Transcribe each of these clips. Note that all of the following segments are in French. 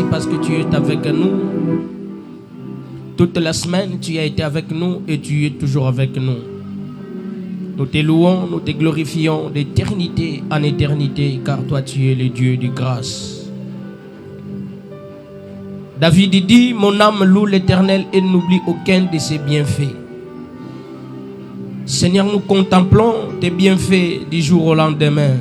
Merci parce que tu es avec nous. Toute la semaine, tu as été avec nous et tu es toujours avec nous. Nous te louons, nous te glorifions d'éternité en éternité, car toi tu es le Dieu de grâce. David dit, mon âme loue l'Éternel et n'oublie aucun de ses bienfaits. Seigneur, nous contemplons tes bienfaits du jour au lendemain.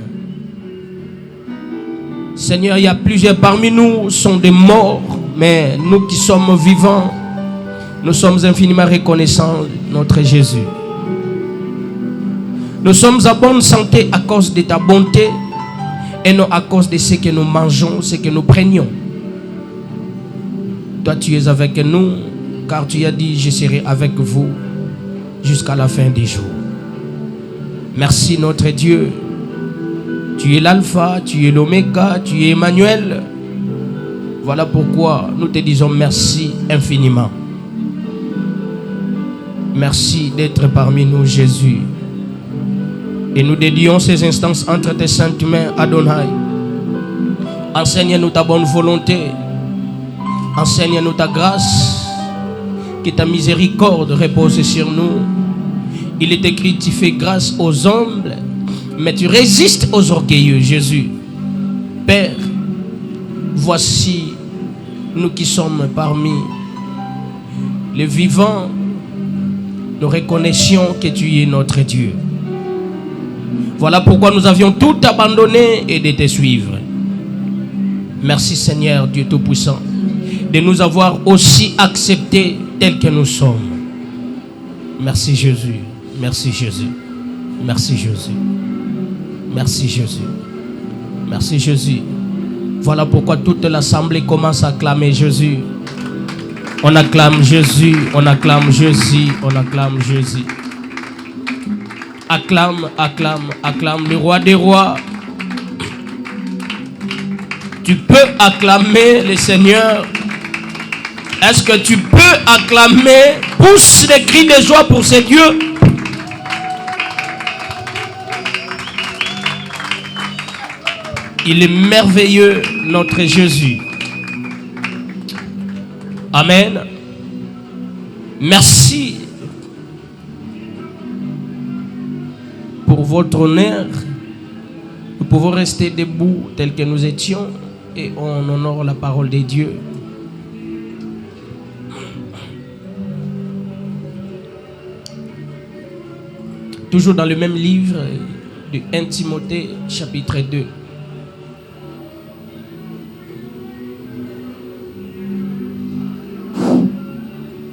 Seigneur, il y a plusieurs parmi nous sont des morts, mais nous qui sommes vivants, nous sommes infiniment reconnaissants, notre Jésus. Nous sommes en bonne santé à cause de ta bonté et non à cause de ce que nous mangeons, ce que nous prenions. Toi, tu es avec nous, car tu as dit, je serai avec vous jusqu'à la fin des jours. Merci, notre Dieu. Tu es l'alpha, tu es l'oméga, tu es Emmanuel. Voilà pourquoi nous te disons merci infiniment. Merci d'être parmi nous, Jésus. Et nous dédions ces instants entre tes saintes mains, Adonai. Enseigne-nous ta bonne volonté. Enseigne-nous ta grâce. Que ta miséricorde repose sur nous. Il est écrit, tu fais grâce aux humbles, mais tu résistes aux orgueilleux, Jésus. Père, voici nous qui sommes parmi les vivants. Nous reconnaissions que tu es notre Dieu. Voilà pourquoi nous avions tout abandonné et de te suivre. Merci Seigneur Dieu Tout-Puissant de nous avoir aussi acceptés tels que nous sommes. Merci Jésus. Merci Jésus. Merci Jésus. Merci Jésus. Merci Jésus. Voilà pourquoi toute l'assemblée commence à acclamer Jésus. On acclame Jésus, on acclame Jésus, on acclame Jésus. Acclame, acclame, acclame le roi des rois. Tu peux acclamer le Seigneur. Est-ce que tu peux acclamer? Pousse des cris de joie pour ces dieux. Il est merveilleux, notre Jésus. Amen. Merci pour votre honneur. Nous pouvons rester debout tel que nous étions et on honore la parole de Dieu. Toujours dans le même livre de 1 Timothée, chapitre 2.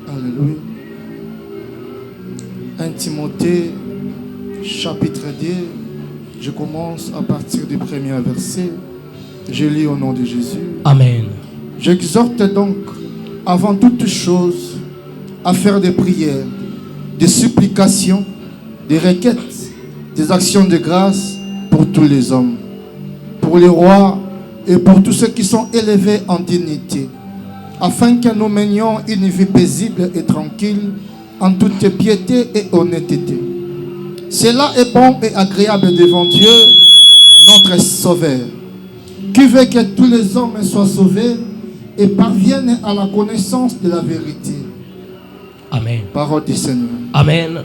Alléluia. 1 Timothée, chapitre 2. Je commence à partir du premier verset. Je lis au nom de Jésus. Amen. J'exhorte donc, avant toute chose, à faire des prières, des supplications, des requêtes, des actions de grâce pour tous les hommes, pour les rois et pour tous ceux qui sont élevés en dignité, afin que nous menions une vie paisible et tranquille en toute piété et honnêteté. Cela est bon et agréable devant Dieu, notre Sauveur, qui veut que tous les hommes soient sauvés et parviennent à la connaissance de la vérité. Amen. Parole du Seigneur. Amen.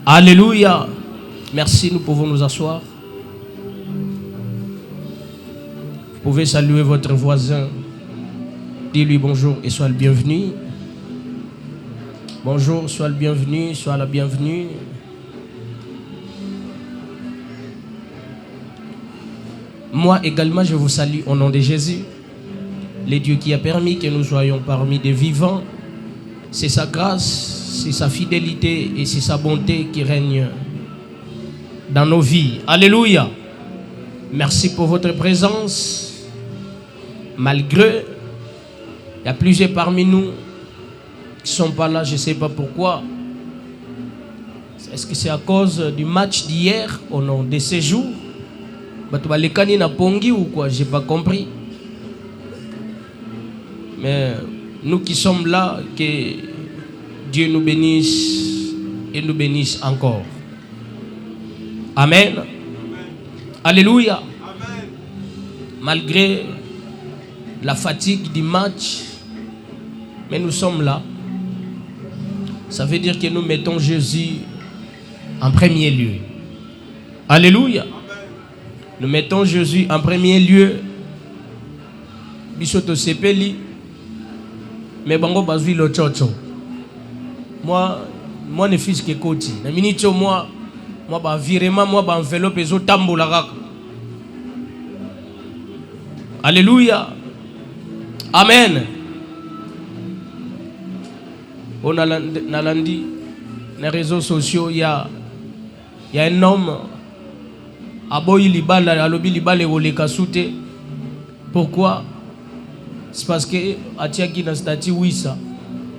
Alléluia. Merci, nous pouvons nous asseoir. Vous pouvez saluer votre voisin. Dis-lui bonjour et sois le bienvenu. Bonjour, sois le bienvenu, sois la bienvenue. Moi également, je vous salue au nom de Jésus. Le Dieu qui a permis que nous soyons parmi des vivants. C'est sa grâce, c'est sa fidélité et c'est sa bonté qui règne dans nos vies. Alléluia. Merci pour votre présence. Malgré, il y a plusieurs parmi nous qui ne sont pas là, je ne sais pas pourquoi. Est-ce que c'est à cause du match d'hier ou non, de ces jours? Les canines à Pongi ou quoi? Je n'ai pas compris. Mais nous qui sommes là, que Dieu nous bénisse et nous bénisse encore. Amen. Alléluia. Amen. Malgré la fatigue du match, mais nous sommes là. Ça veut dire que nous mettons Jésus en premier lieu. Alléluia. Nous mettons Jésus en premier lieu. Bisoto sepeli. Mais bango bazui lo chocho. Moi ne fils que koti. Na minute moi ba virement moi ba enveloppe ezo tambola kaka. Alléluia. Amen. On a nalandi les réseaux sociaux, il y a un homme aboyi libala alobi libala oleka soute. Pourquoi? C'est parce que atiaki na statut wisa.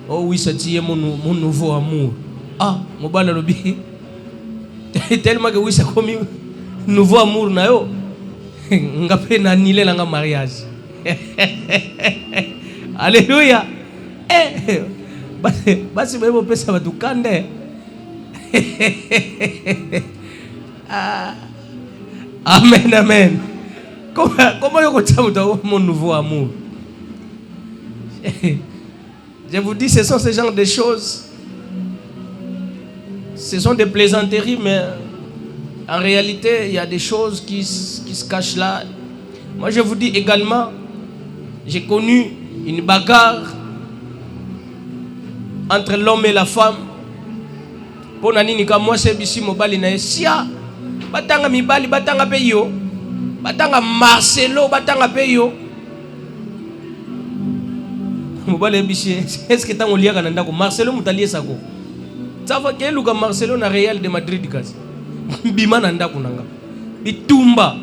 Oh wisa tie mon nouveau amour. Ah, mobala alobi tellement que wisa comme nouveau amour na yo. Ngape na nile nga mariage. Alléluia. Basi bebo pesa batukande. Amen, amen. Comment yoko mon nouveau amour? Je vous dis, ce sont ce genre de choses. Ce sont des plaisanteries, mais en réalité, il y a des choses qui se cachent là. Moi, je vous dis également, j'ai connu une bagarre entre l'homme et la femme. Pour nani ka moi c'est bisi mobali na sia batanga mibali batanga pe yo batanga Marcelo batanga pe yo mobali bisi est-ce que tango liaka nanda ko Marcelo mutalie sako ça va que luka Marcelo na Real de Madrid kasi bima nanda kunanga bitumba.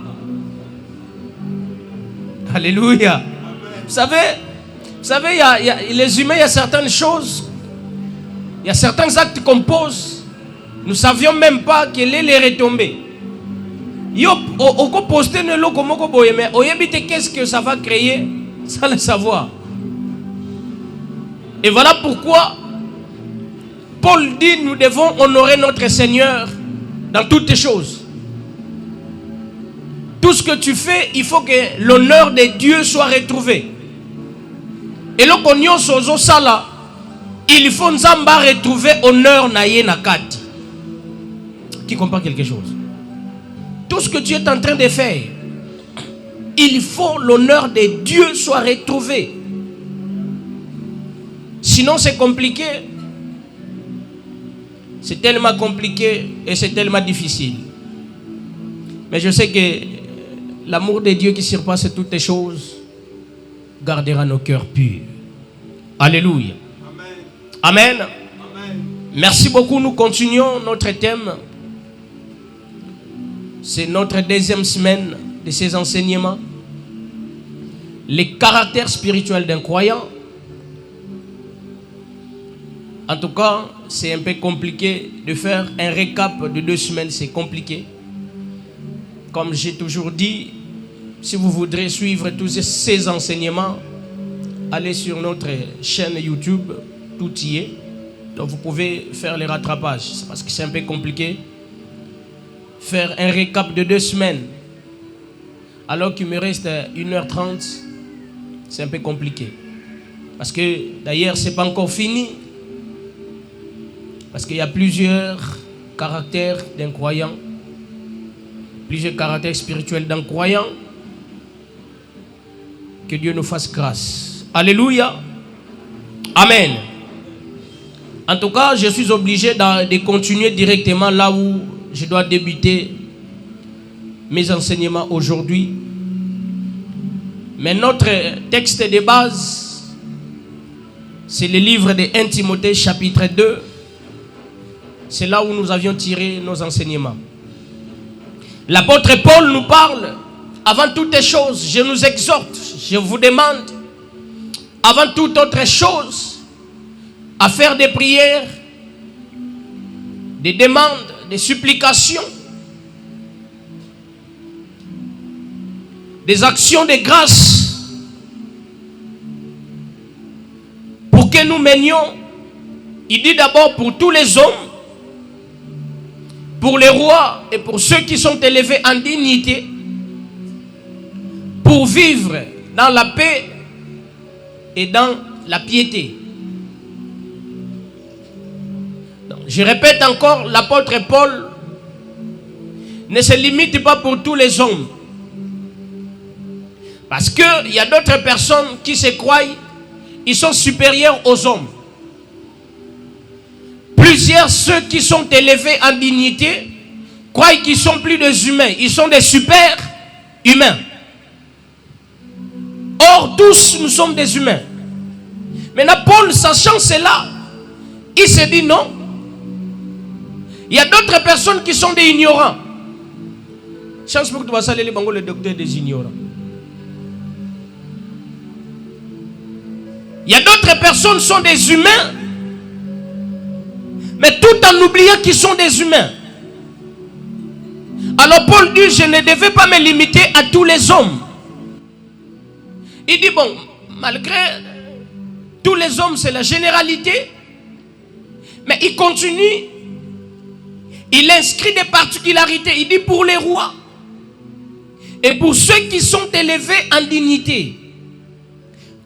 Alléluia. Vous savez il y a les humains, il y a certaines choses. Il y a certains actes qu'on pose. Nous ne savions même pas quelle est les retombées. Yo, on poster ne lo comme boye, mais qu'est-ce que ça va créer sans le savoir. Et voilà pourquoi Paul dit nous devons honorer notre Seigneur dans toutes les choses. Tout ce que tu fais, il faut que l'honneur de Dieu soit retrouvé. Et le cognon sozo sala. Il faut Nzamba retrouver honneur naye nakati. Qui comprend quelque chose? Tout ce que tu es en train de faire, il faut l'honneur de Dieu soit retrouvé. Sinon c'est compliqué. C'est tellement compliqué et c'est tellement difficile. Mais je sais que l'amour de Dieu qui surpasse toutes les choses gardera nos cœurs purs. Alléluia. Amen. Amen. Merci beaucoup. Nous continuons notre thème. C'est notre deuxième semaine de ces enseignements. Les caractères spirituels d'un croyant. En tout cas, c'est un peu compliqué de faire un récap de 2 semaines. C'est compliqué. Comme j'ai toujours dit, si vous voudrez suivre tous ces enseignements, allez sur notre chaîne YouTube. Tout y est. Donc vous pouvez faire les rattrapages. C'est parce que c'est un peu compliqué. Faire un récap de 2 semaines. Alors qu'il me reste 1h30. C'est un peu compliqué. Parce que d'ailleurs, ce n'est pas encore fini. Parce qu'il y a plusieurs caractères d'un croyant. Plusieurs caractères spirituels d'un croyant. Que Dieu nous fasse grâce. Alléluia. Amen. En tout cas, je suis obligé de continuer directement là où je dois débuter mes enseignements aujourd'hui. Mais notre texte de base, c'est le livre de 1 Timothée chapitre 2. C'est là où nous avions tiré nos enseignements. L'apôtre Paul nous parle, avant toutes les choses, je nous exhorte, je vous demande, avant toute autre chose, à faire des prières, des demandes, des supplications, des actions de grâce, pour que nous menions, il dit d'abord pour tous les hommes, pour les rois et pour ceux qui sont élevés en dignité, pour vivre dans la paix et dans la piété. Donc, je répète encore, l'apôtre Paul ne se limite pas pour tous les hommes. Parce qu'il y a d'autres personnes qui se croient, ils sont supérieurs aux hommes. Plusieurs, ceux qui sont élevés en dignité, croient qu'ils sont plus des humains. Ils sont des super humains. Or, tous, nous sommes des humains. Maintenant, Paul, sachant cela, il se dit non. Il y a d'autres personnes qui sont des ignorants. Chance pour que tu vas saluer le docteur des ignorants. Il y a d'autres personnes qui sont des humains, mais tout en oubliant qu'ils sont des humains. Alors Paul dit, je ne devais pas me limiter à tous les hommes. Il dit, bon, malgré tous les hommes, c'est la généralité, mais il continue, il inscrit des particularités. Il dit, pour les rois et pour ceux qui sont élevés en dignité,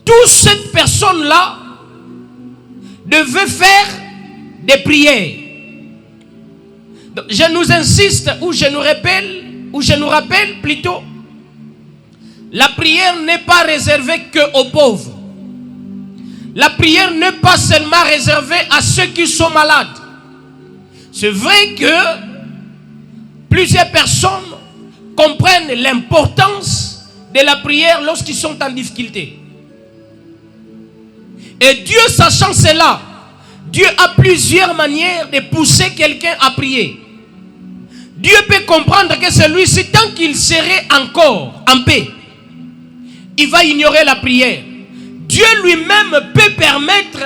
toutes ces personnes-là devaient faire des prières. Donc, je nous insiste, ou je nous rappelle plutôt, la prière n'est pas réservée qu'aux pauvres. La prière n'est pas seulement réservée à ceux qui sont malades. C'est vrai que plusieurs personnes comprennent l'importance de la prière lorsqu'ils sont en difficulté. Et Dieu, sachant cela, Dieu a plusieurs manières de pousser quelqu'un à prier. Dieu peut comprendre que celui-ci, tant qu'il serait encore en paix, il va ignorer la prière. Dieu lui-même peut permettre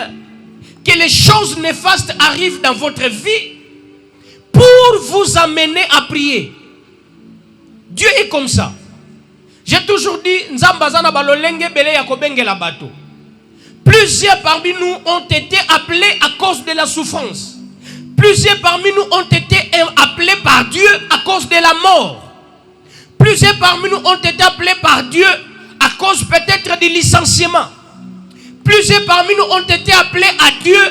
que les choses néfastes arrivent dans votre vie pour vous amener à prier. Dieu est comme ça. J'ai toujours dit, Nzambazana balolenge bele yakobenge la bateau. Plusieurs parmi nous ont été appelés à cause de la souffrance. Plusieurs parmi nous ont été appelés par Dieu à cause de la mort. Plusieurs parmi nous ont été appelés par Dieu à cause peut-être du licenciement. Plusieurs parmi nous ont été appelés à Dieu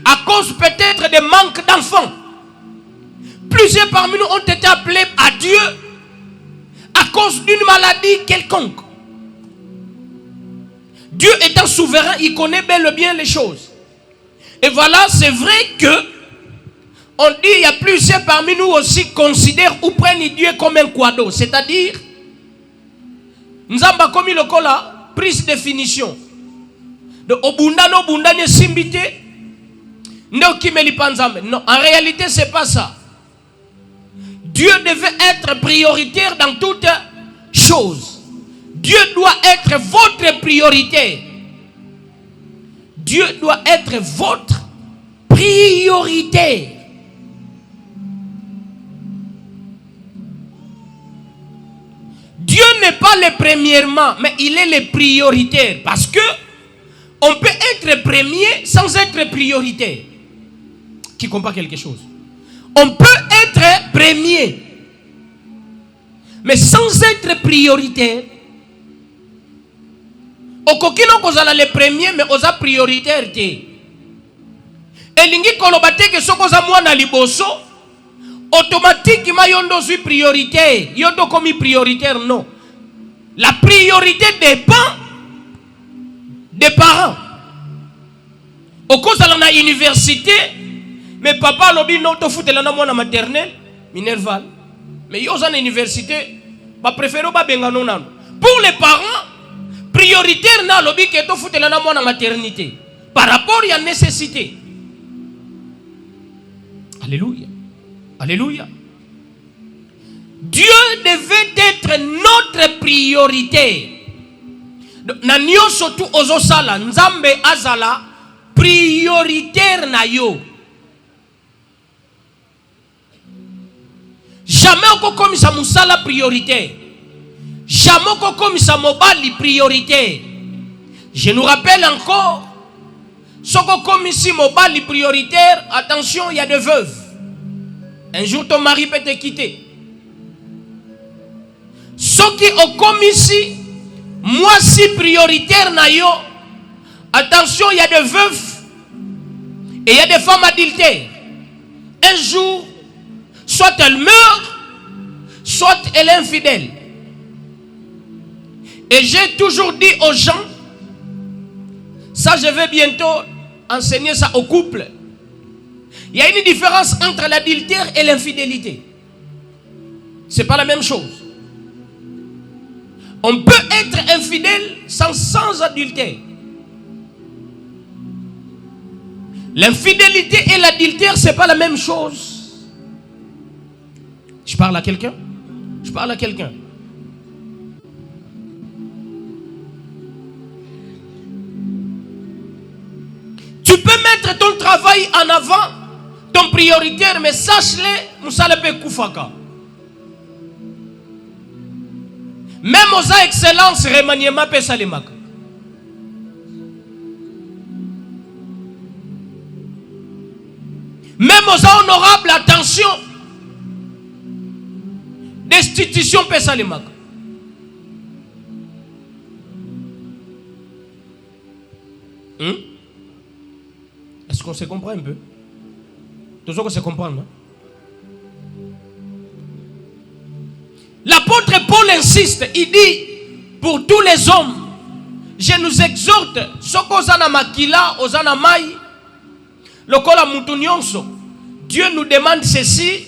à cause peut-être de manque d'enfants. Plusieurs parmi nous ont été appelés à Dieu à cause d'une maladie quelconque. Dieu étant souverain, il connaît bel et bien les choses. Et voilà, c'est vrai que on dit, il y a plusieurs parmi nous aussi qui considèrent ou prennent Dieu comme un quado. C'est-à-dire, Nzamba comme le kola, prise définition. De obundano bundane simbite, non kimeli panzambe. Non, en réalité, c'est pas ça. Dieu devait être prioritaire dans toutes choses. Dieu doit être votre priorité. Dieu doit être votre priorité. Dieu n'est pas le premièrement, mais il est le prioritaire. Parce que on peut être premier sans être prioritaire. Qui comprend quelque chose? On peut être premier, mais sans être prioritaire. Okokino kozala le premier, mais oza prioritaire te. Elingi kolobate ke sokoza mwana liboso, automatiquement yondo suis prioritaire. Yondo komi prioritaire, non. La priorité dépend des parents. Okozala na université, mais papa lobi non to foutela na mwana maternelle, Minerval. Mais yoza na université, ba préféro ba benga non nan. Pour les parents, prioritaire na lobi ke to foutela na mwana maternité par rapport à la nécessité. Alléluia. Alléluia. Dieu devait être notre priorité. Na nyo surtout ozosala nzambe azala prioritaire na yo. Jamais okokomisa musala prioritaire. Jamais okokomisa mobali prioritaire. Je nous rappelle encore, soko komisi mobali prioritaire, attention, il y a des veuves. Un jour ton mari peut te quitter. Soki okomisi moi si prioritaire na yo, Attention, il y a des veufs et il y a des femmes adultères. Un jour, soit elle meurt, soit elle est infidèle. Et j'ai toujours dit aux gens, ça je vais bientôt enseigner ça au couple. Il y a une différence entre l'adultère et l'infidélité. C'est pas la même chose. On peut être infidèle sans adultère. L'infidélité et l'adultère, c'est pas la même chose. Je parle à quelqu'un? Je parle à quelqu'un. Tu peux mettre ton travail en avant, ton prioritaire, mais sache-le, Moussalepe Koufaka. Même aux excellences, remaniement Pesalemaka. Même aux honorables, attention, destitution Pesalemaka. Est-ce qu'on se comprend un peu? Toujours qu'on se comprend, non? L'apôtre Paul insiste, il dit, pour tous les hommes, je nous exhorte, soko ozana makila, ozana mai, lokola mutu nyonso, Dieu nous demande ceci,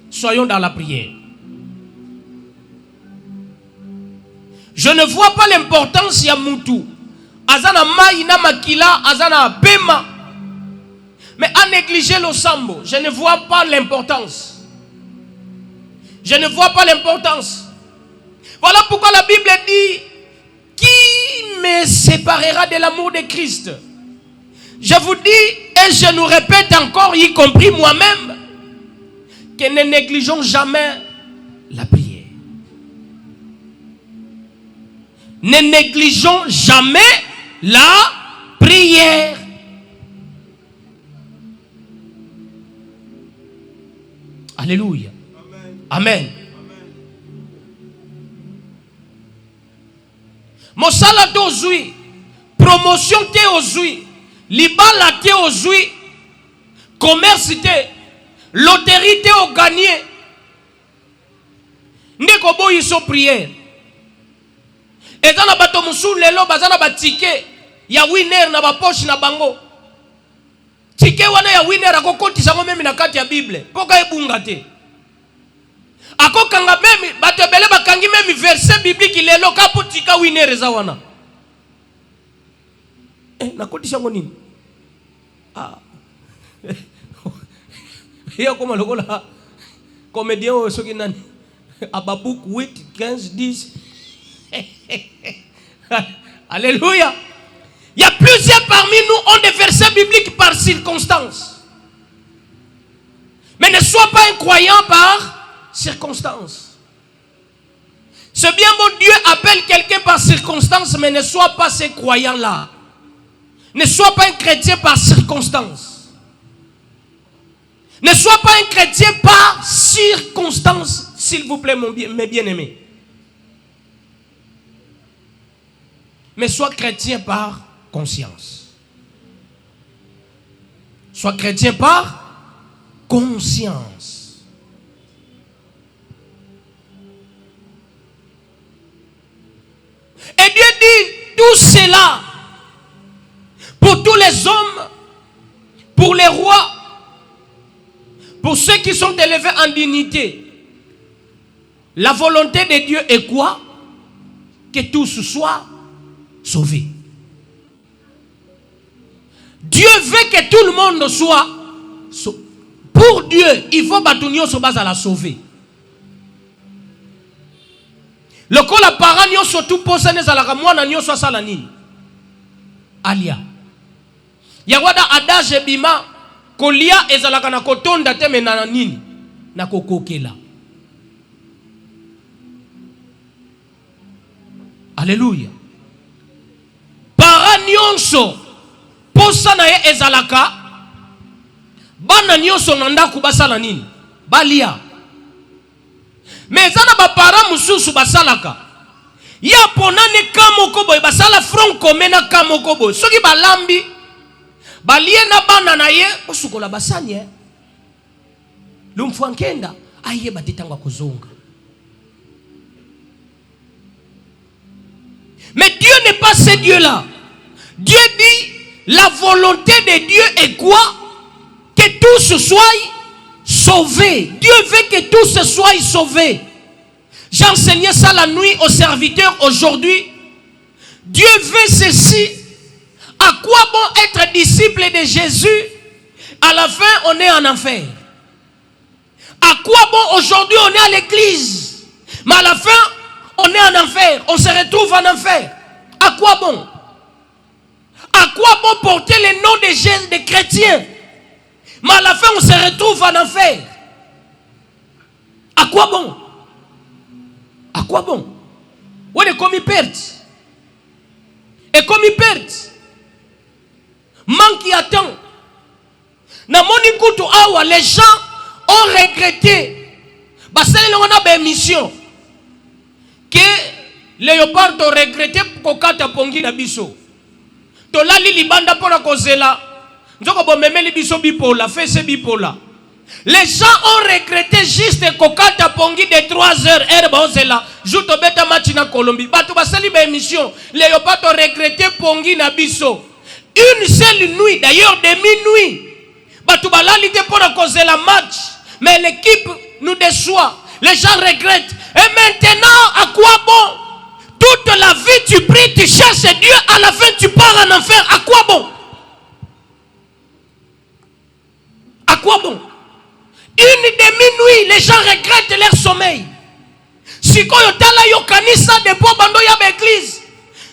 soyons dans la prière. Je ne vois pas l'importance ya mutu, azana mai na makila, azana pema, mais à négliger le sambo, je ne vois pas l'importance. Je ne vois pas l'importance. Voilà pourquoi la Bible dit, qui me séparera de l'amour de Christ? Je vous dis, et je nous répète encore, y compris moi-même, que ne négligeons jamais la prière. Ne négligeons jamais la prière. Alléluia. Amen. Mosala te ozui, promotion te ozui, libala te ozui, commerce te, loterie te o gagné. Ndeko boyi so prière. Ezana bato musu lelo bazana ba ticket ya winner na ba poche na bango. Ticket wana ya winner akokotisa ngo meme na kati ya Bible. Poka ebunga te. Ako kanga memi batebele bakangi memi verset biblique lelo kapo tika winner eza wana. Nakotisha ngo nini? Hiyo koma lokola comédien o soki nani? Ababouk 8 15 10. Alléluia. Il y a plusieurs parmi nous ont des versets bibliques par circonstance. Mais ne sois pas un croyant par circonstance. C'est bien mon Dieu appelle quelqu'un par circonstance, mais ne sois pas ce croyant-là. Ne sois pas un chrétien par circonstance. Ne sois pas un chrétien par circonstance, s'il vous plaît, mes bien-aimés. Mais sois chrétien par conscience. Sois chrétien par conscience. Et Dieu dit tout cela pour tous les hommes, pour les rois, pour ceux qui sont élevés en dignité. La volonté de Dieu est quoi? Que tous soient sauvés. Dieu veut que tout le monde soit sauvé. Pour Dieu, il faut que se base à la sauver. Le col à parents surtout pour ça n'est à la ramouana n'y soit ça la nini. Alia. Yawada adage bima kolia ezalaka na kotonda te menana nini na kokokela. Alléluia. Para nyonso posa na ye ezalaka bana nyonso nanda kubasala nini balia. Mais ezana ba para mususu basalaka Ya ponane kamoko boy basala front commun na kamoko boy. Soki balambi balie na bana na ye osukola basanye. Lumfwankenda aye batitanga kuzunga. Mais Dieu n'est pas ce Dieu-là. Dieu dit, la volonté de Dieu est quoi? Que tous soient sauvés. Dieu veut que tous soient sauvés. J'ai enseigné ça la nuit aux serviteurs aujourd'hui. Dieu veut ceci. À quoi bon être disciple de Jésus? À la fin, on est en enfer. À quoi bon aujourd'hui on est à l'église, mais à la fin, on est en enfer, on se retrouve en enfer. À quoi bon? À quoi bon porter le nom de Jésus, des chrétiens, mais à la fin on se retrouve en enfer? À quoi bon? À quoi bon? On est comme perte. Et comme perte, manque qui attend. Na moni kutu awa, les gens ont regretté. Basali on a une mission. Que Léopard a regretté kokata pongi na biso. To lali libanda pona kozela. Nzoko bomemeli biso bipola, fese bipola. Les gens ont regretté juste kokata pongi de 3 heures herba ozela. Juto beta match na Colombie. Batu basali ba émission. Léopard a regretté pongi na biso. Une seule nuit, d'ailleurs de minuit. Batu balali te pona kozela match. Mais l'équipe nous déçoit. Les gens regrettent. Et maintenant, à quoi bon? Toute la vie, tu pries, tu cherches Dieu. À la fin, tu pars en enfer. À quoi bon? À quoi bon? Une demi-nuit, les gens regrettent leur sommeil. Si koyo tala yo kanisa de po bando ya l'église.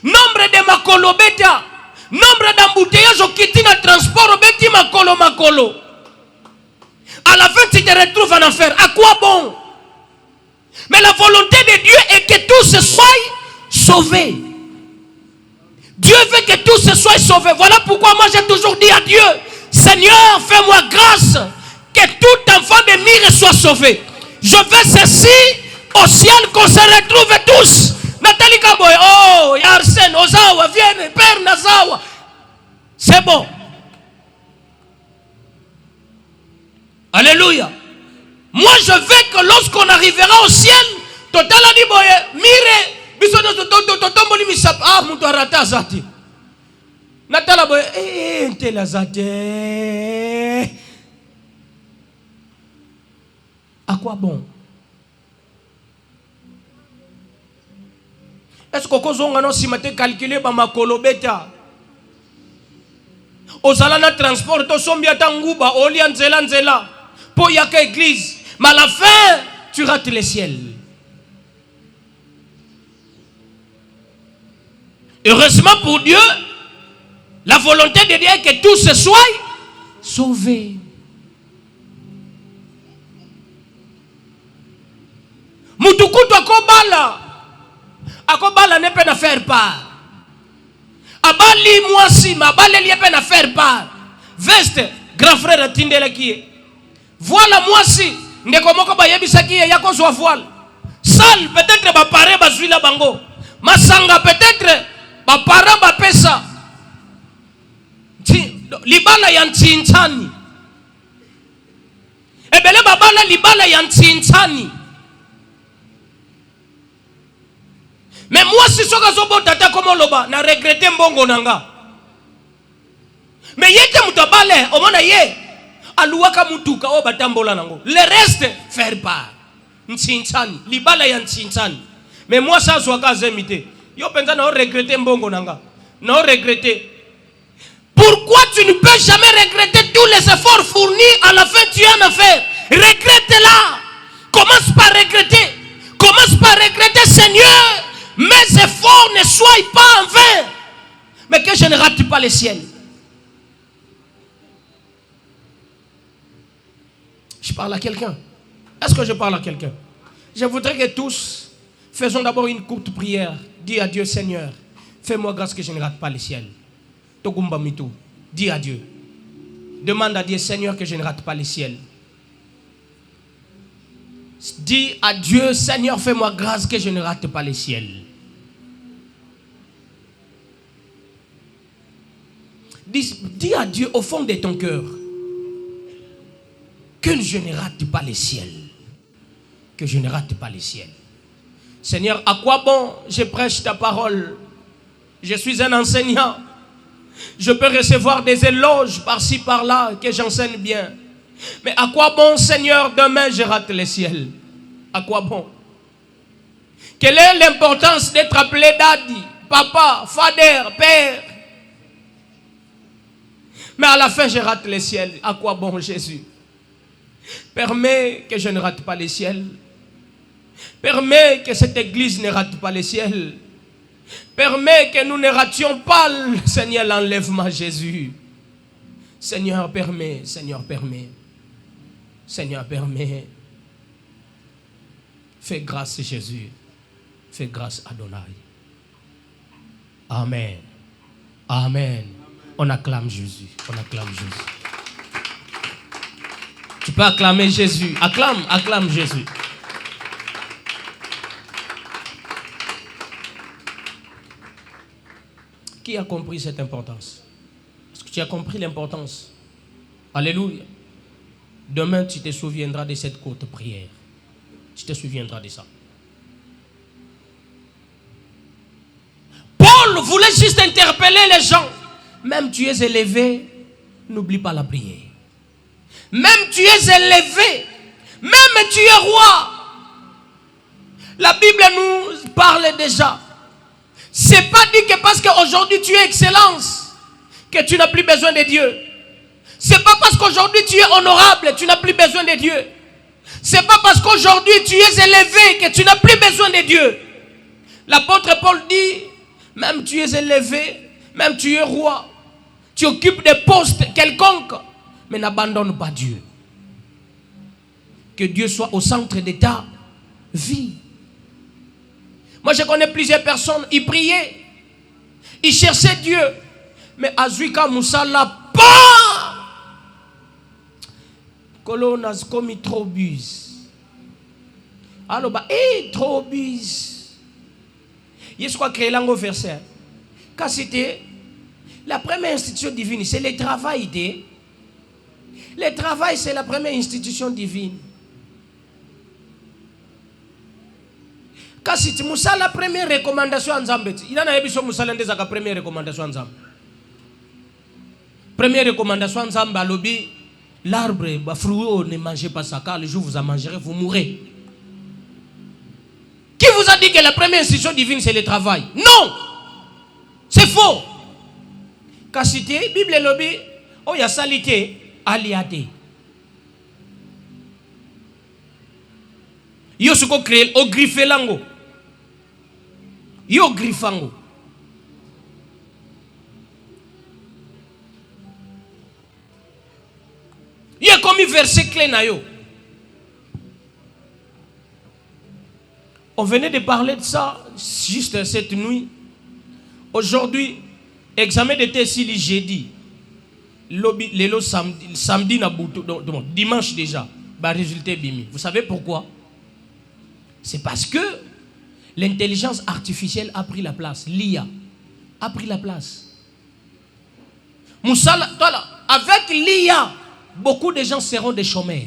Nombre de makolo beta. Nombre d'embouteillages au kiti na transport beti makolo. À la fin, tu te retrouves en enfer. À quoi bon? Mais la volonté de Dieu est que tous soient sauvés. Dieu veut que tous soient sauvés. Voilà pourquoi moi j'ai toujours dit à Dieu, Seigneur, fais-moi grâce que tout enfant de mire soit sauvé. Je veux ceci au ciel qu'on se retrouve tous. Nathalie Kaboy, oh, Arsène, Ozawa, viens, Père Nazawa. C'est bon. Alléluia. Moi je veux que lorsqu'on arrivera au ciel, total a dit boye, mire, bisono totomboli misap, ah muto arata zati. Natala boye, ntela zati. À quoi bon? Est-ce que kozonga no simate calculer ba makolo beta? Ozala na transport to sombia tanguba, oli nzela. Pour y avoir église. Mais à la fin, tu rates le ciel. Heureusement pour Dieu, la volonté de Dieu est que tous soient sauvés. Mutukutu akobala ne peut faire part. Abali mwasi, mabale li peut faire part. Veste, grand frère Tindela qui est. Voilà moi si ndeko moko ba yebisaki ya ko zo voile. Sal peut-être ba pare ba zuila bango. Masanga peut-être ba para ba pesa. Libala ya ntintani. Ebele babala libala ya ntintani. Mais moi si soka zo botata comme loba na regretter mbongo nanga. Mais yete mutobale omona ye aluwaka mutuka o batambola nango. Le reste faire part. Ntsintsani, libala ya ntsintsani. Mais moi ça soit zemité. Yo penza na regretter mbongo nanga. Na regretter. Pourquoi tu ne peux jamais regretter tous les efforts fournis à la fin tu en as fait? Regrette-la. Commence par regretter. Commence par regretter, Seigneur. Mes efforts ne soient pas en vain. Mais que je ne rate pas le ciel. Je parle à quelqu'un. Est-ce que je parle à quelqu'un? Je voudrais que tous faisons d'abord une courte prière. Dis à Dieu, Seigneur, fais-moi grâce que je ne rate pas le ciel. Togumba Mitou, dis à Dieu. Demande à Dieu, Seigneur, que je ne rate pas le ciel. Dis à Dieu, Seigneur, fais-moi grâce que je ne rate pas le ciel. Dis à Dieu au fond de ton cœur que je ne rate pas les ciels. Que je ne rate pas les ciels. Seigneur, à quoi bon je prêche ta parole? Je suis un enseignant. Je peux recevoir des éloges par-ci, par-là, que j'enseigne bien. Mais à quoi bon, Seigneur, demain je rate les ciels? À quoi bon? Quelle est l'importance d'être appelé Daddy, Papa, Father, Père? Mais à la fin, je rate les ciels. À quoi bon, Jésus? Permets que je ne rate pas les ciels. Permets que cette église ne rate pas les ciels. Permets que nous ne rations pas, Seigneur, l'enlèvement, Jésus. Seigneur, permets. Seigneur, permets. Seigneur, permets. Fais grâce, Jésus. Fais grâce, Adonai. Amen. Amen. On acclame Jésus. On acclame Jésus. Tu peux acclamer Jésus. Acclame Jésus. Qui a compris cette importance? Est-ce que tu as compris l'importance? Alléluia. Demain, tu te souviendras de cette courte prière. Tu te souviendras de ça. Paul voulait juste interpeller les gens. Même tu es élevé, n'oublie pas la prière. Même tu es élevé, même tu es roi. La Bible nous parle déjà. C'est pas dit que parce qu'aujourd'hui tu es excellence que tu n'as plus besoin de Dieu. C'est pas parce qu'aujourd'hui tu es honorable tu n'as plus besoin de Dieu. C'est pas parce qu'aujourd'hui tu es élevé que tu n'as plus besoin de Dieu. L'apôtre Paul dit, même tu es élevé, même tu es roi, tu occupes des postes quelconques, mais n'abandonne pas Dieu. Que Dieu soit au centre de ta vie. Moi, je connais plusieurs personnes, ils priaient, ils cherchaient Dieu, mais Azuika Moussala, pas Colonas comme trop bus. Alors, trop bus. Il y a quoi créer l'angle verset. Car c'était la première institution divine, c'est le travail. Le travail, c'est la première institution divine. Kasi Moussa la première recommandation en Zambie. Il y en a eu Moussa la première recommandation en Zambie. Première recommandation en Zambie à l'obé, l'arbre, fruit, ne mangez pas ça car le jour où vous en mangerez, vous mourrez. Qui vous a dit que la première institution divine c'est le travail? Non! C'est faux! Kasité, Bible lobby, oh il y a salité, aliate. Yo suko créé au griffé lango. Yo griffango. Il y a comme un verset clé na yo. On venait de parler de ça juste cette nuit. Aujourd'hui, examen de thèse le jeudi. Le samedi na boutou, dimanche déjà. Bah résultat bimi. Vous savez pourquoi? C'est parce que l'intelligence artificielle a pris la place. L'IA a pris la place. Moussala, avec l'IA, beaucoup de gens seront des chômeurs.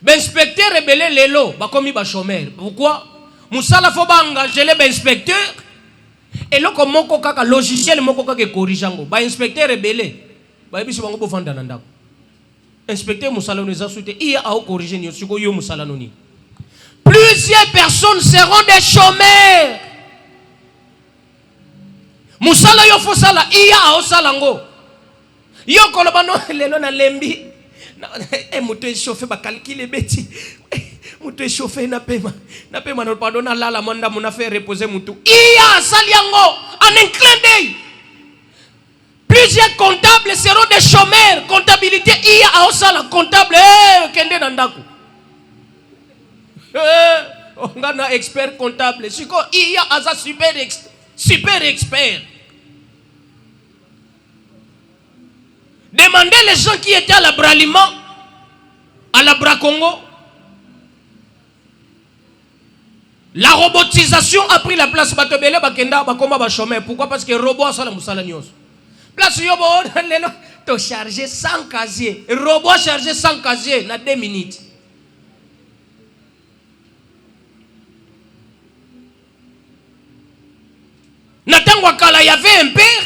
L'inspecteur rebelle l'élo, comme il va chômeur. Pourquoi? Moussala faut engager l'inspecteur. Et là, comme mon coca logiciel, mon coca qui corrige. L'inspecteur rebelle. Inspecteur Moussala nous a soutenu. Il a corrigé. Moussala nous. Plusieurs personnes seront des chômeurs. Moussala yo fosala iya a osalango. Yo kolobano lelo na lembi. Muto chauffé ba calculer beti. Muto chauffé na pema. Na pema no pardona la monda mona faire reposer mutu. Iya saliango en un clin d'œil. Plusieurs comptables seront des chômeurs. Comptabilité iya a osala comptable kende na ndako. On a un expert comptable. Il y a un super expert. Demandez les gens qui étaient à la Braliment, à la Bracongo. La robotisation a pris la place. Pourquoi? Parce que le robot a ça la moussala nyos. Place yobo lelo to charger 100 casiers. Robot charger 100 casiers na 2 minutes. Natango akala y avait un père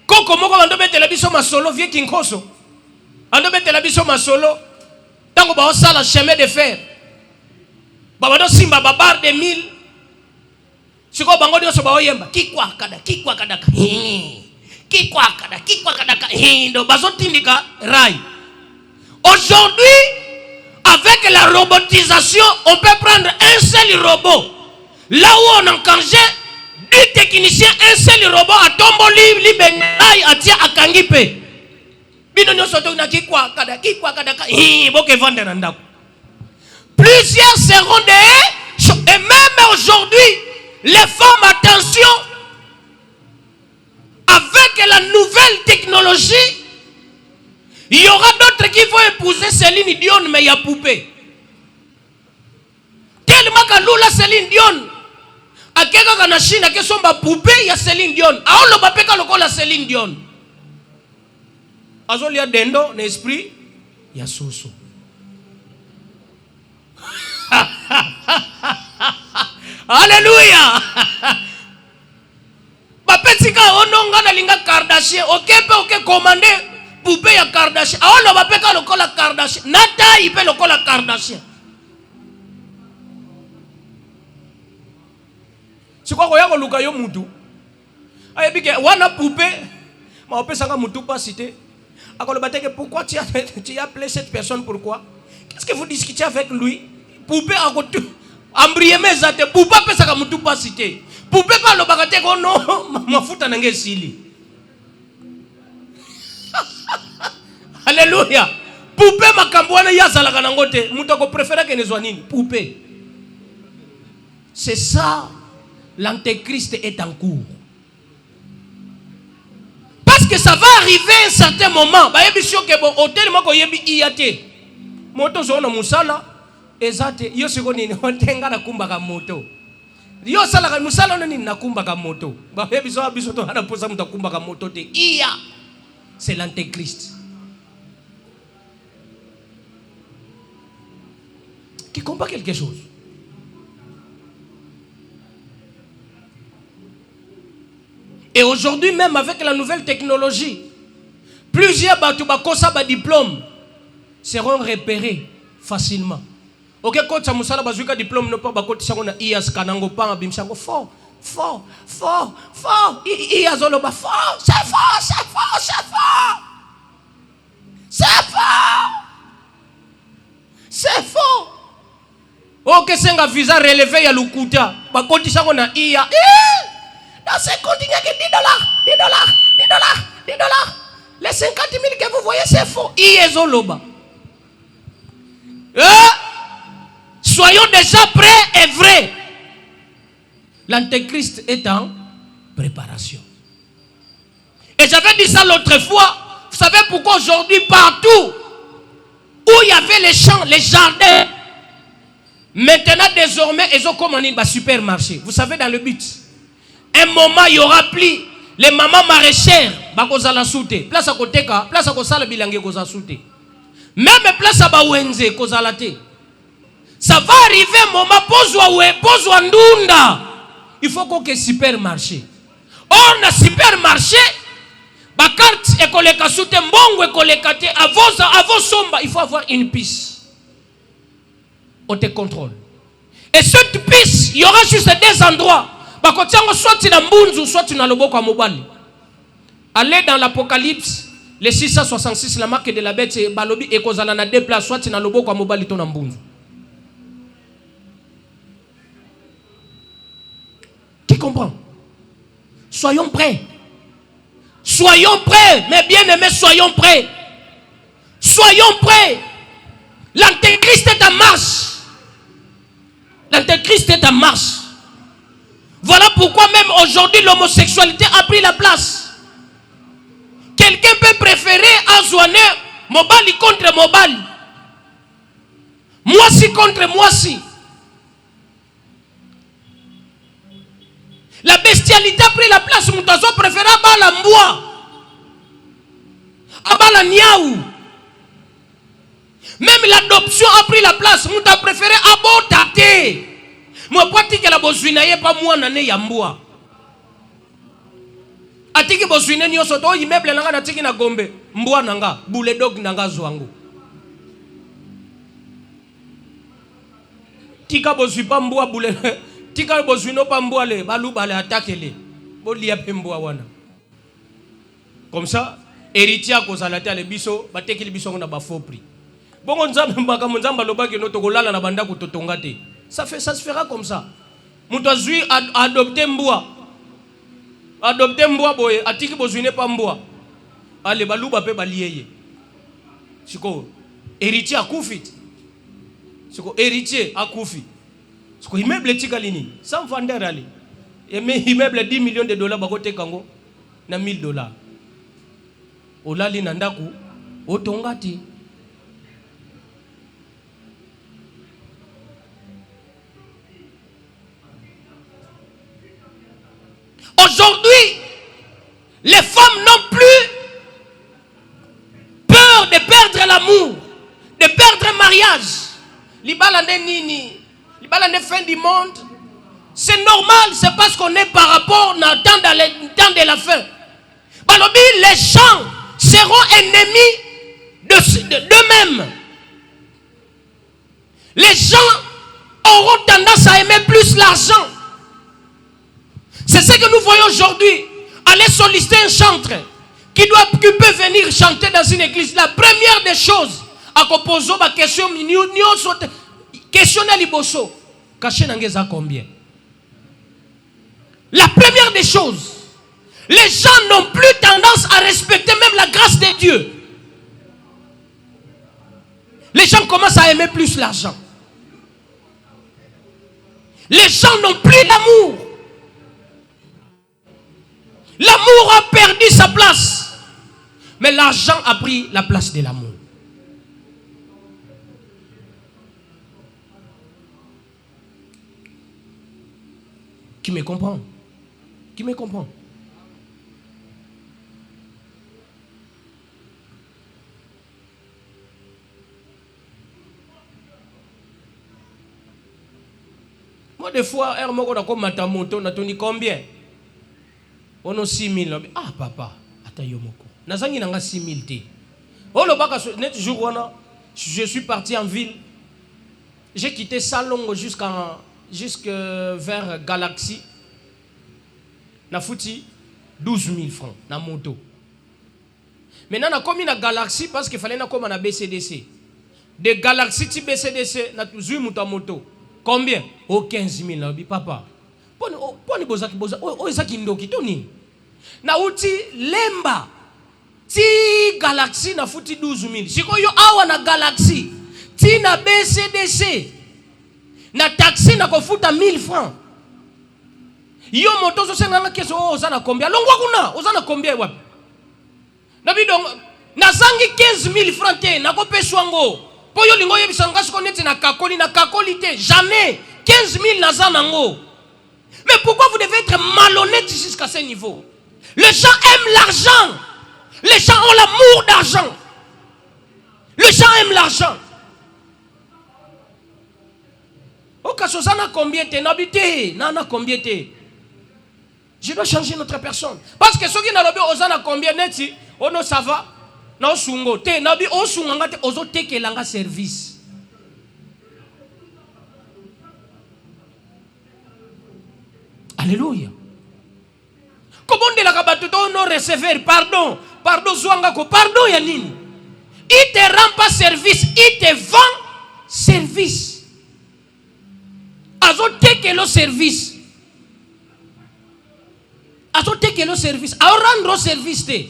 koko moko bando betela biso masolo vieux kinkoso. Ando betela biso masolo tango ba osala chemin de fer. Babado simba babar de 1000. Siko bango nyoso ba oyemba kikwa kada ndo bazotindika rai. Aujourd'hui, avec la robotisation, on peut prendre un seul robot. Là où on encangeait 10 techniciens, un seul robot à tomboli libenai atia akangipe. Bino nyoso to na kikwa kada boke vendre na ndako. Plusieurs seront des et même aujourd'hui, les femmes, attention, avec la nouvelle technologie, il y aura d'autres qui vont épouser Céline Dion, mais il y a poupée. Tellement que Lula Céline Dion, à quelqu'un qui a Chine, qui sont poupée, il y a Céline Dion. Ah, on l'a pas quand la Céline Dion. Azol y a dendo, l'esprit, il y a soso. Alléluia. Bapetika ononga na linga Kardashian. Ok commandé poupée ya Kardashian. Aolo bapeka lokola Kardashian. Nata ipe lokola Kardashian. Sikwa ko yako luka yo mutu. Ayebike wana poupée. Ma opesanga mutu pas cité. Akolo bateke pourquoi tu as appelé cette personne pourquoi? Qu'est-ce que vous discutez avec lui? Poupée a gotu. Ambriye mezate poupa pesa ka mutu pas cité. Poupée pas lo bakate ko no mafuta nange sili. Alléluia. Poupée makambo wana yazala kana ngote mutu ko préférer que nezwa nini? Poupée. C'est ça, l'antéchrist est en cours. Parce que ça va arriver à un certain moment. Ba yebi sio ke bon hôtel moko yebi iate. Moto zo na musala ezate yo siko nini otenga na kumba ka moto. Yo sala ka musala nini na kumba ka moto. Ba yebi so abiso to na posa muta kumba ka moto te. Iya. C'est l'antéchrist. Qui combat quelque chose. Et aujourd'hui même avec la nouvelle technologie, plusieurs batubakosa ba diplôme seront repérés facilement. Ok, quand ça musala bazuka diplôme no pas bakoti sango na IAS kanango pa bimsango fort. IAS oloba fort, c'est fort. Ok, senga visa relevé ya lukuta bakoti sango na IA. Dans ce compte, il n'y a que 10 $. Les 50 000 que vous voyez, c'est faux. Iezoloba. Soyons déjà prêts et vrais. L'antéchrist est en préparation. Et j'avais dit ça l'autre fois. Vous savez pourquoi aujourd'hui, partout où il y avait les champs, les jardins, maintenant désormais, ils ont commandé un supermarché. Vous savez, dans le but. Un moment, il y aura plus les mamans maraîchères. Bakozala soute. Place à côté, place à kosala bilangue koza soute. Même place à bawenze kozala te. Ça va arriver un moment, pose ndunda. Il faut qu'on ait supermarché. Or, na supermarché, ba carte ekoleka soute, mbongo ekoleka te, avant somba, il faut avoir une piste. On te contrôle. Et cette piste, il y aura juste des endroits. Soit tu n'as mbunzu, soit tu n'as le boko à mobali. Allez dans l'Apocalypse, les 666, la marque de la bête, balobi et kozala na deux places, soit tu n'as le boko à mobali, ton mbunzu. Qui comprend? Soyons prêts. Soyons prêts, mes bien-aimés, soyons prêts. Soyons prêts. L'antéchrist est en marche. L'antéchrist est en marche. Voilà pourquoi même aujourd'hui l'homosexualité a pris la place. Quelqu'un peut préférer Azouane, Mobali contre Mobali. Moi-ci contre moi-ci. La bestialité a pris la place. Moutazo préféra Balamboua. Abala niaou. Même l'adoption a pris la place. Nous t'as préféré aborter. Moi, pas que la bozuinaye pas moi nané yamboua. Atiki bozuine nyo soto immeuble nanga na tiki na gombe. Mboua nanga, boule dog nanga zwango. Tika bozui pas mboua boule. Tika bozuino pas mboua le. Balou bale attaque le. Boli ya pemboua wana. Comme ça, héritier à cause à la terre, les biso, bateki les biso on a ba faux prix. Bon, on zamba mbaka monzamba loba que notre golala na banda ko totongate. Ça se fera comme ça. Moutazui adopter mboua. Adopter mboua boye, atiki bozuine pas mboua. Allez baluba pe balieye. Siko héritier à koufit. Siko héritier à koufi. Siko immeuble tika lini. Sans vendeur ali. Et mais immeuble 10 millions de dollars bakote kango na 1000 dollars. Olali nandaku otongati. Aujourd'hui, les femmes n'ont plus peur de perdre l'amour, de perdre le mariage. Libalande nini, libalande fin du monde. C'est normal, c'est parce qu'on est par rapport dans le temps de la fin. Balobi, les gens seront ennemis d'eux-mêmes. Les gens auront tendance à aimer plus l'argent. C'est ce que nous voyons aujourd'hui. Aller solliciter un chanteur qui peut venir chanter dans une église. La première des choses à composer ma question, question à liboso. Caché n'engeza combien? La première des choses. Les gens n'ont plus tendance à respecter même la grâce de Dieu. Les gens commencent à aimer plus l'argent. Les gens n'ont plus d'amour. L'amour a perdu sa place. Mais l'argent a pris la place de l'amour. Qui me comprend? Qui me comprend? Moi, des fois, on a comme matamoto, on a tenu combien? On a 6 000. Ah, papa, attends, yomoko. Nazangi nanga 6 000 te. Oh, le bac, net jour, je suis parti en ville. J'ai quitté Salongo jusque vers Galaxy. Na fouti 12 000 francs na moto. Maintenant, on a commis na Galaxy parce qu'il fallait na comme na BCDC. De Galaxy ti BCDC, na toujours moto. Combien? Oh, 15 000. Papa. Poni bozaki boza. Oh, ezaki ndoki toni. Na uti lemba. Ti Galaxy na fouti 12 000. Siko yo awa na Galaxy. Ti na BCDC. Na taxi na kofuta 1000 francs. Yo moto so senga keso ozana combien? Longwa kuna, ozana combien wapi? Na bidongo nazangi 15 000 francs te na ko peswango. Po yo lingo yebisanga siko neti na kakoli te. Jamais 15 000 nazana ngo. Mais pourquoi vous devez être malhonnête jusqu'à ce niveau? Les gens aiment l'argent. Les gens ont l'amour d'argent. Les gens aiment l'argent. Oh, Kasosana combien te? N'habité, nana combien te? Je dois changer notre personne. Parce que ceux qui n'ont pas osana combien neti, on ne ça va. Non sungo te, nabi osunganga te ozo te ke langa service. Alléluia. Comment on dit la kabatuto non recevoir pardon, pardon zwangako, pardon yanini. Il te rend pas service, il te vend service. Azo te ke lo service. Azo te ke lo service. A rendre service te.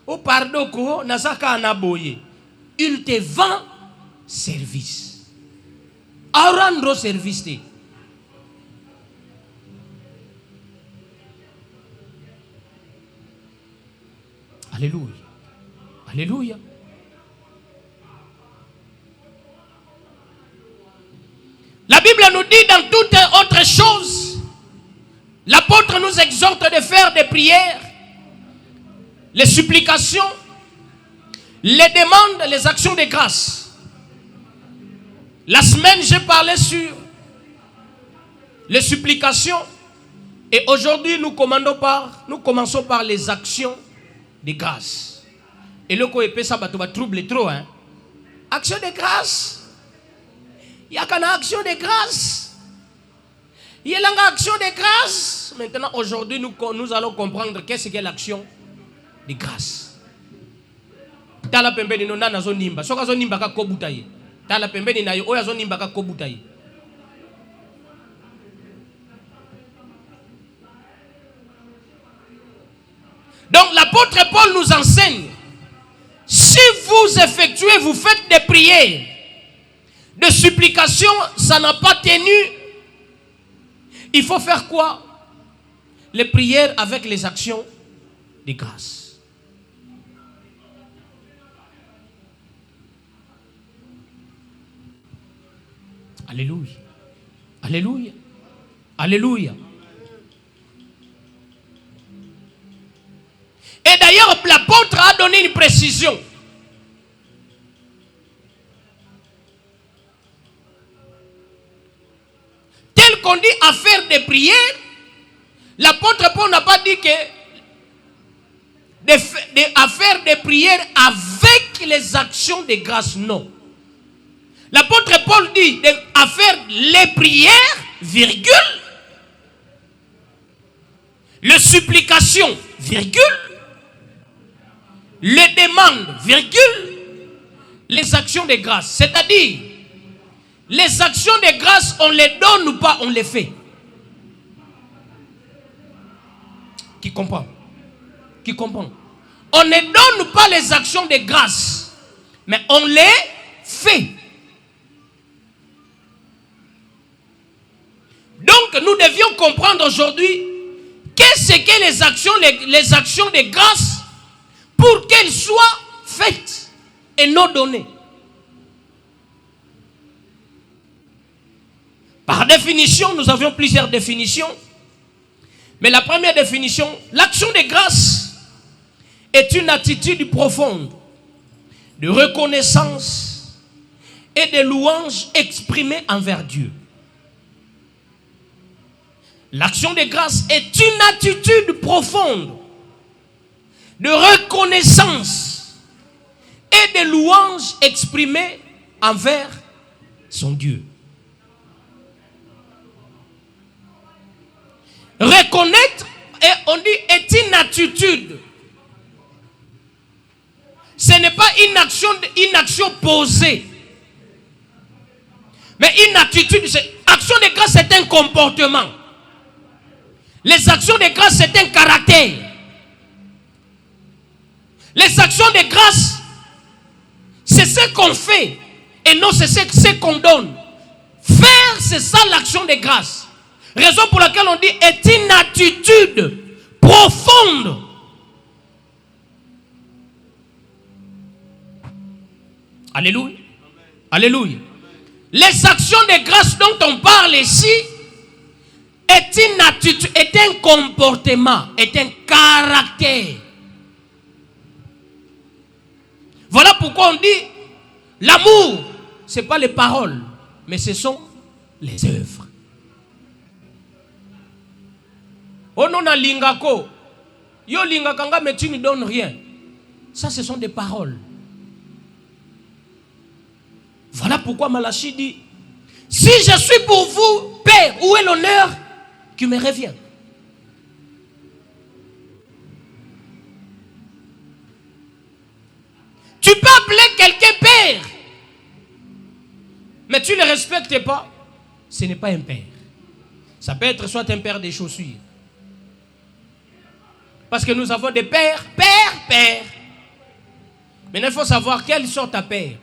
Oh pardon ko nazaka anaboye. Il te vend service. A rendre service te. Alléluia. Alléluia. La Bible nous dit dans toute autre chose, l'apôtre nous exhorte de faire des prières, les supplications les demandes, les actions de grâce. La semaine, j'ai parlé sur les supplications. Et aujourd'hui, nous commençons par les actions de grâce. Et le coup épais, ça va troubler trop. Hein? Action de grâce. Il y a qu'une action de grâce. Il y a une action de grâce. Maintenant, aujourd'hui, nous allons comprendre qu'est-ce qu'est l'action de grâce. Tala pembeni no nana zo nimba. Soka zo nimba ka kobutaye. Tala pembeni na yo oya zo nimba ka kobutaye. Donc l'apôtre Paul nous enseigne, si vous effectuez, vous faites des prières, de supplications, ça n'a pas tenu, il faut faire quoi? Les prières avec les actions de grâce. Alléluia. Alléluia. Alléluia. Et d'ailleurs, l'apôtre a donné une précision. Tel qu'on dit à faire des prières, l'apôtre Paul n'a pas dit que à faire des prières avec les actions de grâce, non. L'apôtre Paul dit à faire les prières, virgule, les supplications, virgule, les demandes, virgule, les actions de grâce. C'est-à-dire, les actions de grâce, on les donne ou pas, on les fait. Qui comprend? Qui comprend? On ne donne pas les actions de grâce, mais on les fait. Donc, nous devions comprendre aujourd'hui qu'est-ce que les actions de grâce pour qu'elles soient faites et non données. Par définition, nous avions plusieurs définitions. Mais la première définition, l'action de grâce est une attitude profonde de reconnaissance et de louange exprimée envers Dieu. L'action de grâce est une attitude profonde de reconnaissance et de louange exprimée envers son Dieu. Reconnaître, et on dit, est une attitude. Ce n'est pas une action posée. Mais une attitude, action de grâce, c'est un comportement. Les actions de grâce, c'est un caractère. Les actions de grâce, c'est ce qu'on fait et non c'est ce qu'on donne. Faire, c'est ça l'action de grâce. Raison pour laquelle on dit est une attitude profonde. Alléluia. Alléluia. Les actions de grâce dont on parle ici est une attitude, est un comportement, est un caractère. Voilà pourquoi on dit l'amour, ce n'est pas les paroles, mais ce sont les œuvres. On a lingako, yo lingakanga mais tu ne donnes rien. Ça, ce sont des paroles. Voilà pourquoi Malachi dit, si je suis pour vous, Père, où est l'honneur qui me revient? Tu peux appeler quelqu'un père, mais tu ne le respectes pas. Ce n'est pas un père. Ça peut être soit un père des chaussures. Parce que nous avons des pères, père. Mais il faut savoir quelle sorte de père.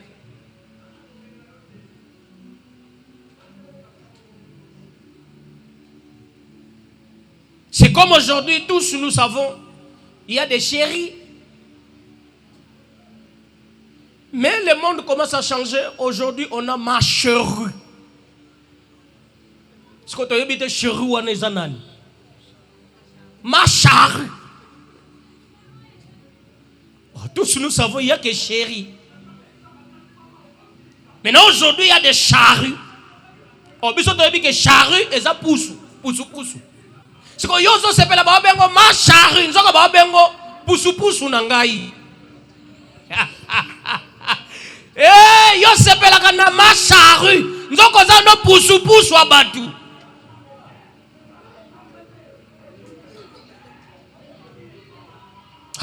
C'est comme aujourd'hui, tous nous savons, il y a des chéris. Mais le monde commence à changer. Aujourd'hui, on a ma chérie. Ce que tu as dit, chérie, ma chérie. Tous nous savons, il n'y a que chéri. Maintenant, aujourd'hui, il y a des charrues. On peut dire que charrue, et ça pousse. C'est que yo so sepela ba bengo ma charrue, nzoka ba bengo poussou nangai. Eh, yo sepela kana ma charrue, nzoko za no poussou abatu.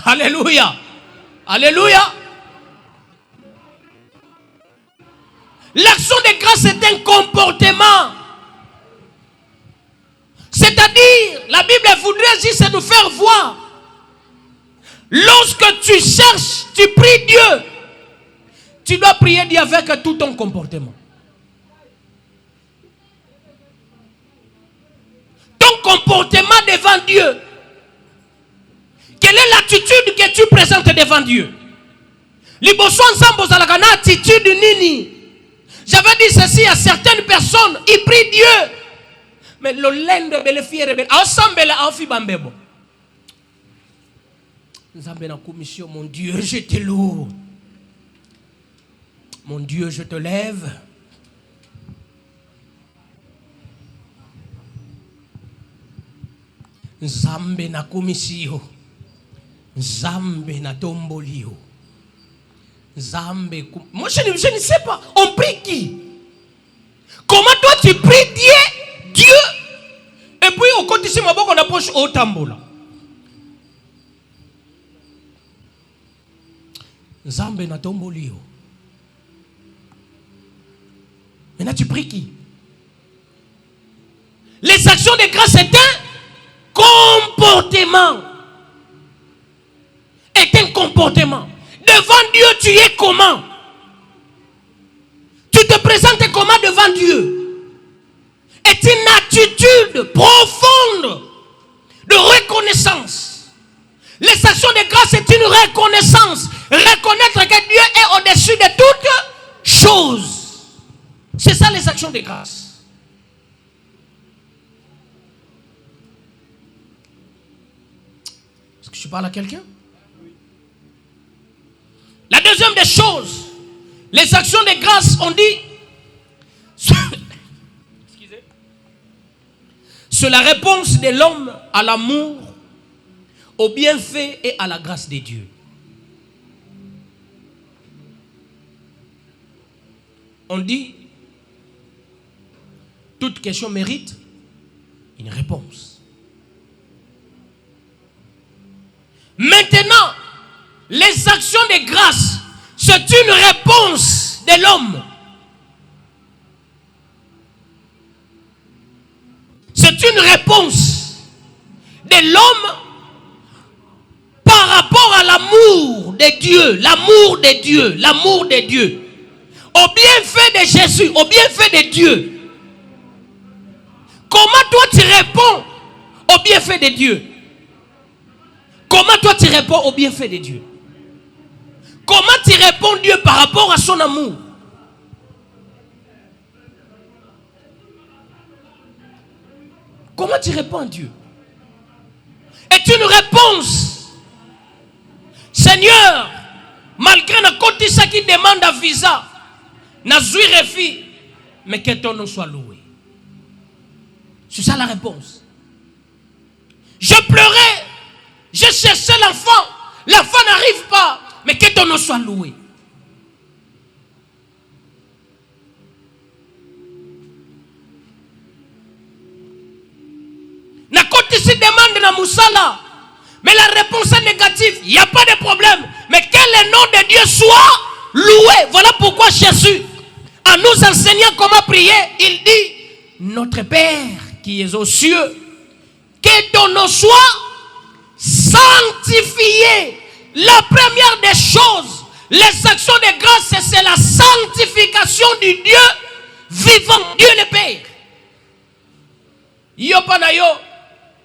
Alléluia. Alléluia. L'action de grâce est un comportement. C'est-à-dire, la Bible voudrait dire, c'est nous faire voir. Lorsque tu cherches, tu pries Dieu, tu dois prier Dieu avec tout ton comportement. Ton comportement devant Dieu. Quelle est l'attitude que tu présentes devant Dieu? Liboso ensemble aux alakana attitude nini. J'avais dit ceci à certaines personnes, ils prient Dieu. Mais le lende bele fiere bele ensemble la afi bambebo. Nzambe na commission, mon Dieu, je te loue. Mon Dieu, je te lève. Nzambe na commission. Nzambe na tombolio. Nzambe. Moi je ne sais pas. On prie qui? Comment toi tu pries Dieu? Et puis au côté de ma boque on approche au tambola. Nzambe na tombolio. Maintenant tu pries qui? Les actions de grâce c'est un comportement. Est un comportement. Devant Dieu, tu es comment? Tu te présentes comment devant Dieu? Est une attitude profonde de reconnaissance. Les actions de grâce, c'est une reconnaissance. Reconnaître que Dieu est au-dessus de toutes choses. C'est ça les actions de grâce. Est-ce que je parle à quelqu'un? La deuxième des choses, les actions de grâce, on dit, c'est la réponse de l'homme à l'amour, au bienfait et à la grâce de Dieu. On dit, toute question mérite une réponse. Maintenant, les actions de grâce, c'est une réponse de l'homme. C'est une réponse de l'homme par rapport à l'amour de Dieu. L'amour de Dieu. L'amour de Dieu. Au bienfait de Jésus. Au bienfait de Dieu. Comment toi tu réponds au bienfait de Dieu? Comment toi tu réponds au bienfait de Dieu? Comment tu réponds Dieu par rapport à son amour? Comment tu réponds à Dieu? Est une réponse. Seigneur, malgré la cotisa qui demande un visa, n'a pas refus, mais que ton nom soit loué. C'est ça la réponse. Je pleurais, je cherchais l'enfant, l'enfant n'arrive pas. Mais que ton nom soit loué. Na côté si demande na Moussala. Mais la réponse est négative. Il n'y a pas de problème. Mais que le nom de Dieu soit loué. Voilà pourquoi Jésus, en nous enseignant comment prier, il dit, notre Père qui est aux cieux, que ton nom soit sanctifié. La première des choses, les actions de grâce, c'est la sanctification du Dieu vivant, Dieu le Père. Yo pana yo,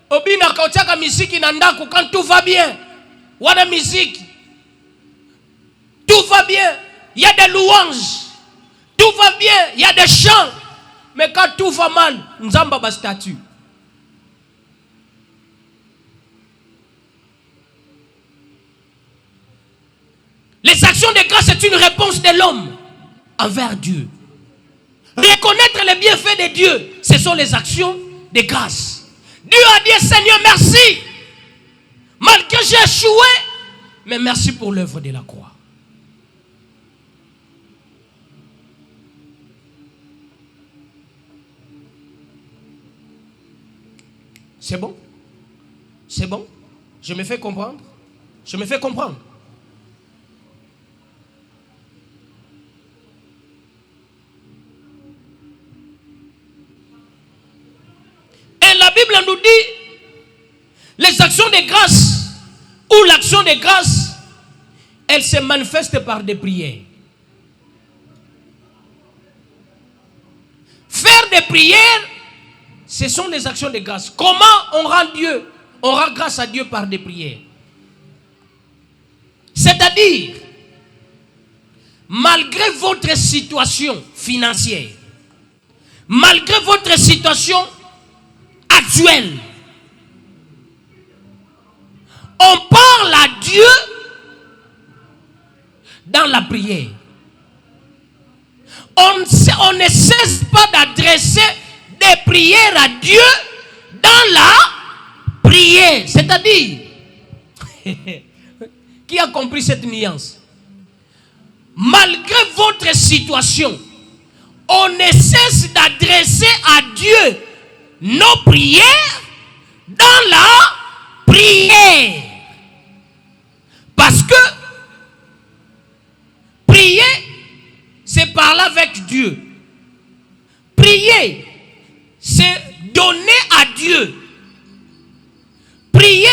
obina kautiaka misiki nandaku quand tout va bien. Wana musique, tout va bien. Il y a des louanges, tout va bien. Il y a des chants, mais quand tout va mal, nzamba ba statue. action de grâce est une réponse de l'homme envers Dieu. Reconnaître les bienfaits de Dieu, ce sont les actions de grâce. Dieu a dit, Seigneur, merci. Malgré que j'ai échoué, mais merci pour l'œuvre de la croix. C'est bon? C'est bon? Je me fais comprendre? Je me fais comprendre. Et la Bible nous dit, les actions de grâce, ou l'action de grâce, elle se manifeste par des prières. Faire des prières, ce sont les actions de grâce. Comment on rend Dieu? On rend grâce à Dieu par des prières. C'est-à-dire, malgré votre situation financière, malgré votre situation actuelle, on parle à Dieu dans la prière. On ne cesse pas d'adresser des prières à Dieu dans la prière. C'est-à-dire, qui a compris cette nuance? Malgré votre situation, on ne cesse d'adresser à Dieu nos prières dans la prière. Parce que prier, c'est parler avec Dieu. Prier, c'est donner à Dieu. Prier,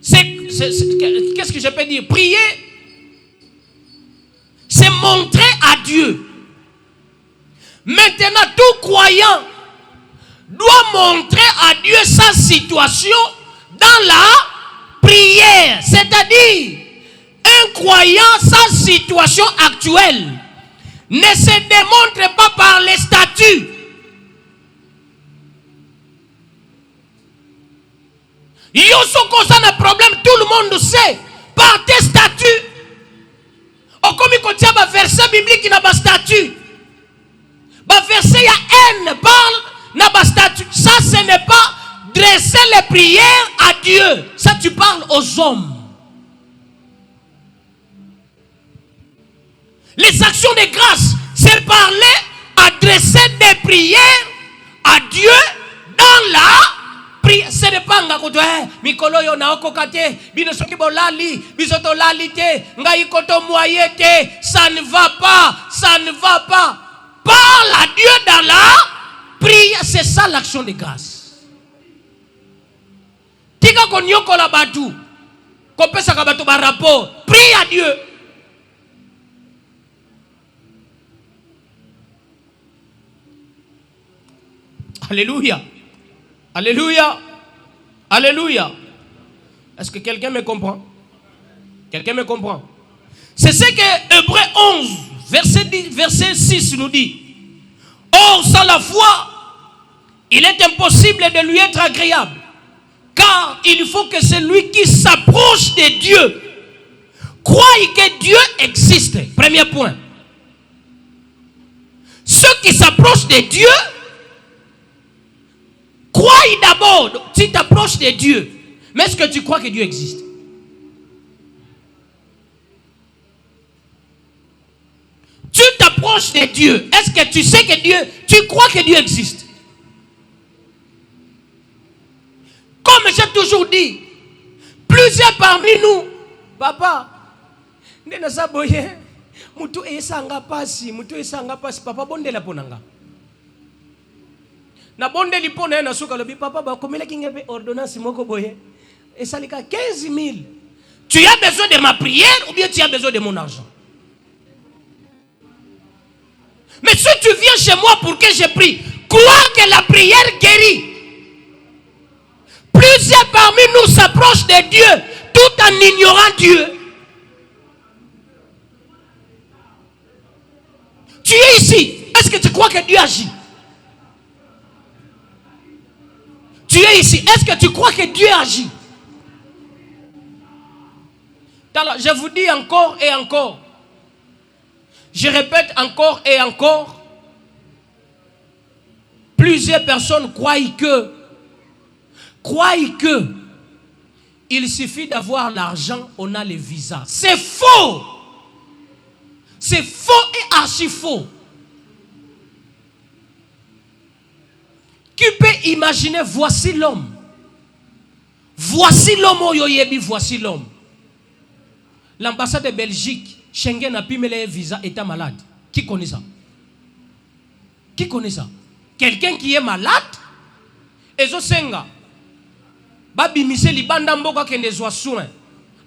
qu'est-ce que je peux dire? Prier, c'est montrer à Dieu. Maintenant, tout croyant doit montrer à Dieu sa situation dans la prière. C'est-à-dire, un croyant, sa situation actuelle ne se démontre pas par les statuts. Il y a un problème, tout le monde sait. Par tes statuts. Comme il y a un verset biblique qui n'a pas de statut. Un verset, il y a haine, parle, n'a pas de statut. Ça, ce n'est pas dresser les prières à Dieu. Ça, tu parles aux hommes. Les actions de grâce, c'est parler, adresser des prières à Dieu dans la prière. Ce n'est pas nga koto mikolo yo na okokate bino soki bolali bisoto lalite ngai koto moyete, ça ne va pas, ça ne va pas. Parle à Dieu dans la prière, c'est ça l'action de grâce. Tika konyoko la batu, kopesa ka batu ba rapport, prie à Dieu. Alléluia. Alléluia. Alléluia. Est-ce que quelqu'un me comprend? Quelqu'un me comprend? C'est ce que Hébreux 11, verset 6 nous dit. Or, sans la foi, il est impossible de lui être agréable. Car il faut que celui qui s'approche de Dieu croie que Dieu existe. Premier point. Ceux qui s'approchent de Dieu, crois d'abord. Tu t'approches de Dieu. Mais est-ce que tu crois que Dieu existe? Tu t'approches de Dieu. Est-ce que tu sais que Dieu, tu crois que Dieu existe? Comme j'ai toujours dit, plusieurs parmi nous, papa, mutu esanga pasi, papa bondela ponanga. Na bondeli pona na suka lobi papa ba komela kinga ordonnance moko boye. Et ça les 15 000. Tu as besoin de ma prière ou bien tu as besoin de mon argent? Mais si tu viens chez moi pour que je prie, crois que la prière guérit. Plusieurs parmi nous s'approchent de Dieu tout en ignorant Dieu. Tu es ici. Est-ce que tu crois que Dieu agit? Tu es ici. Est-ce que tu crois que Dieu agit? Je vous dis encore et encore. Je répète encore et encore. Plusieurs personnes croient que il suffit d'avoir l'argent, on a les visas. C'est faux. C'est faux et archi faux. Qui peut imaginer, voici l'homme. Voici l'homme, Oyoyebi, voici l'homme. L'ambassade de Belgique, Schengen a pu mettre les visas, état malade. Qui connaît ça? Qui connaît ça? Quelqu'un qui est malade, et zo senga. Babi mise libanda mboka kende zwa soin.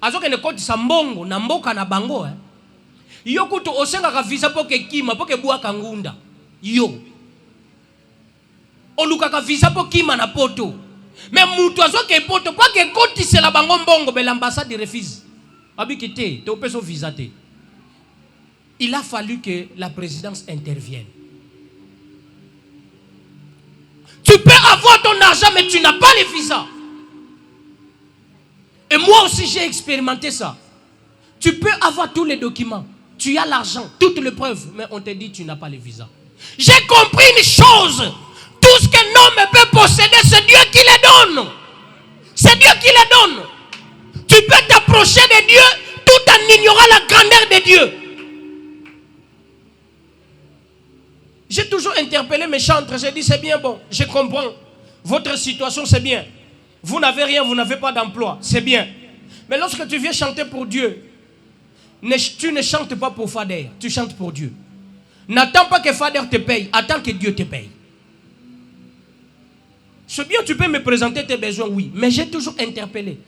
Azo kende koti sa mbongo na mboka na bango. Yo kutu osenga ka visa poke kima poke bua kangunda. Yo. Oluka ka visa poke kima na poto. Mais mutu azo ke poto pa ke koti se la bango mbongo be l'ambassade refuse. Abi kite te opeso visa te. Il a fallu que la présidence intervienne. Tu peux avoir ton argent mais tu n'as pas les visas. Et moi aussi j'ai expérimenté ça. Tu peux avoir tous les documents, tu as l'argent, toutes les preuves, mais on te dit tu n'as pas les visas. J'ai compris une chose. Tout ce qu'un homme peut posséder, c'est Dieu qui les donne. C'est Dieu qui les donne. Tu peux t'approcher de Dieu tout en ignorant la grandeur de Dieu. J'ai toujours interpellé mes chantres. J'ai dit c'est bien bon, je comprends. Votre situation c'est bien. Vous n'avez rien, vous n'avez pas d'emploi. C'est bien. Mais lorsque tu viens chanter pour Dieu, tu ne chantes pas pour Fader. Tu chantes pour Dieu. N'attends pas que Fader te paye. Attends que Dieu te paye. C'est bien, tu peux me présenter tes besoins, oui. Mais j'ai toujours interpellé.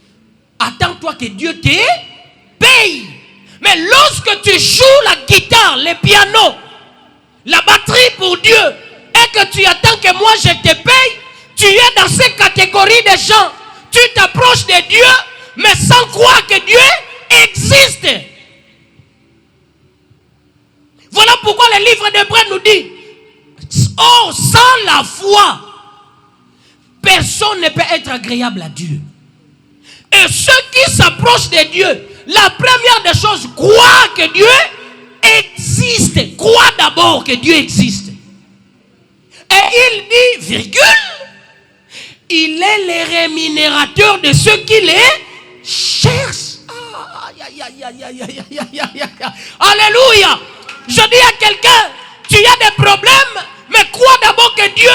Attends-toi que Dieu te paye. Mais lorsque tu joues la guitare, le piano, la batterie pour Dieu, et que tu attends que moi je te paye, tu es dans ces catégories de gens. Tu t'approches de Dieu, mais sans croire que Dieu existe. Voilà pourquoi le livre d'Hébreux nous dit, oh, sans la foi, personne ne peut être agréable à Dieu. Et ceux qui s'approchent de Dieu, la première des choses, croient que Dieu existe. Crois d'abord que Dieu existe. Et il dit, virgule, il est le rémunérateur de ceux qui les cherchent. Alléluia. Je dis à quelqu'un, tu as des problèmes, mais crois d'abord que Dieu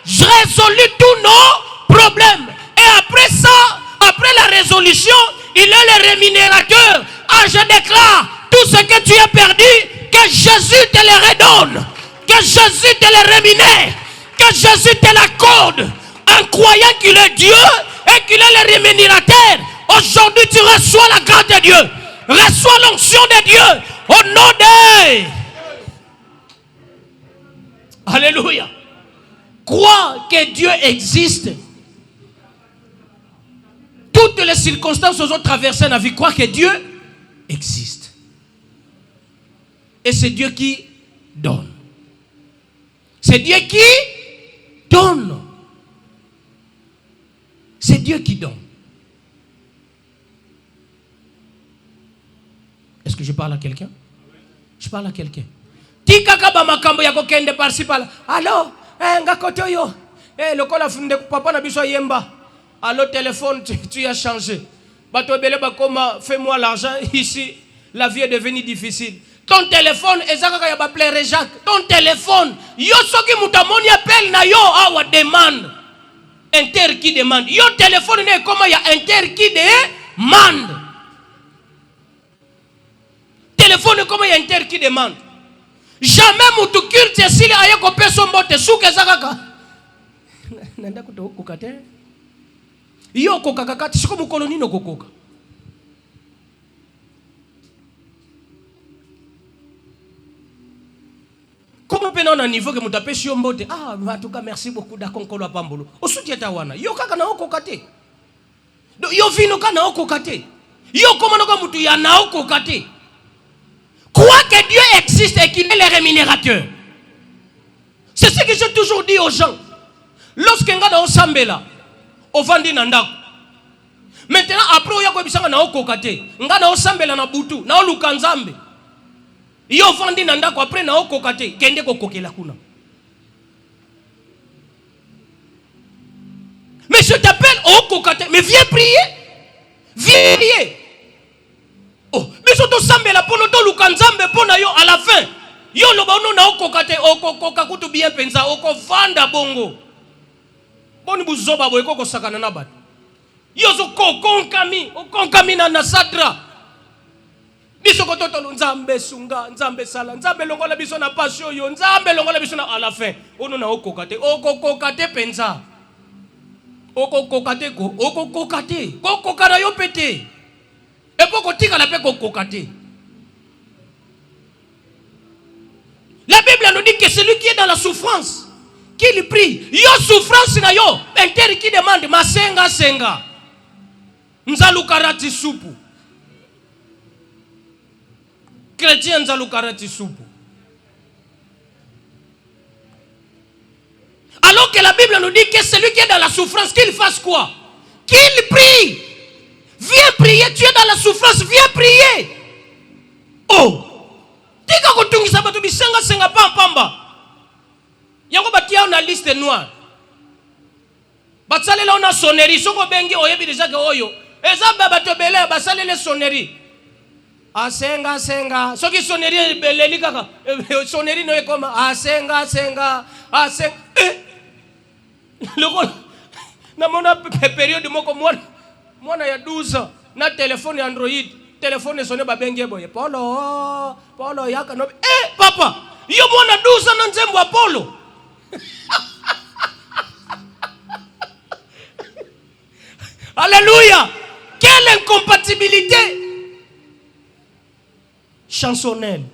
résout tous nos problèmes. Et après ça, après la résolution, il est le rémunérateur. Ah, je déclare, tout ce que tu as perdu, que Jésus te le redonne, que Jésus te le rémunère, que Jésus te l'accorde, en croyant qu'il est Dieu et qu'il est le rémunérateur. Aujourd'hui, tu reçois la grâce de Dieu, reçois l'onction de Dieu, au nom de... Alléluia. Crois que Dieu existe. Toutes les circonstances aux autres traversées dans la vie, crois que Dieu existe. Et c'est Dieu qui donne. C'est Dieu qui donne. C'est Dieu qui donne. Est-ce que je parle à quelqu'un? Je parle à quelqu'un. Tika kaba makambo ya kokende parsi pala. Allo, ngakoto yo. Le kola funde papa na biso yemba. Allo téléphone, tu as changé. Bato bele bakoma, fais-moi l'argent ici. La vie est devenue difficile. Ton téléphone, ezaka ya ba plaire Jacques. Ton téléphone, yo soki mutamoni appelle na yo awa demande. Inter qui demande. Yo téléphone ne comment ya inter qui demande. Téléphone comment ya inter qui demande. Jamais mutu culte sili ayeko peso mbote suke zakaka. Nanda kuto kokate. Yo kokakakati siko mukoloni no kokoka. Comment peut-on à niveau que mutu apesi yo mbote? Ah, en tout cas merci beaucoup d'akonkolo apambolo. Osudieta wana. Yo kaka na okokate. Yo vino kana okokate. Yo komano ka mutu ya na okokate. Crois que Dieu existe et qu'il est le rémunérateur. C'est ce que j'ai toujours dit aux gens. Lorsqu'on va dans Sambela, on vend des nandak. Maintenant, après, on ko bisanga na okoka te. Nga na osambela na butu, na oluka nzambe. Yo vandi na ndako après na okoka te, kende ko kokela kuna. Mais je t'appelle okoka te, mais viens prier. Viens prier. Oh, mais surtout sambela pono to luka nzambe pona yo à la fin. Yo lo ba na okoka te, okoka kutu bien penza, oko vanda bongo. Boni buzoba boy ko sakana na bat. Yo zo konkami na sadra. Biso ko totolo nzambe sunga, nzambe sala, nzambe longola biso na passion yo, nzambe longola biso na à la fin. Ono na okoka te penza. Okoka te ko, okoka te. Kokoka na yo pété. Et pour qu'on tika la paix kokoka te. La Bible nous dit que celui qui est dans la souffrance, qu'il prie. Yo souffrance na yo, inter qui demande ma senga. Nzalukarati supu. Chrétien nzalukarati supu. Alors que la Bible nous dit que celui qui est dans la souffrance, qu'il fasse quoi? Qu'il prie. Viens prier, tu es dans la souffrance, viens prier. Oh. Tika kutungisa batu bisenga pamba. Yango batia na liste noire. Batsale la ona sonnerie, soko bengi oyebi déjà que oyo. Eza bato bele basalele sonnerie. Asenga. Soki sonnerie beleli kaka. Sonnerie no ekoma asenga. Loko na mona période moko mwana ya 12 ans na téléphone Android, téléphone sonne ba bengi boye. Polo yaka no. Papa, yo mwana 12 ans na nzembo Apollo. Alléluia. Quelle incompatibilité chansonnelle.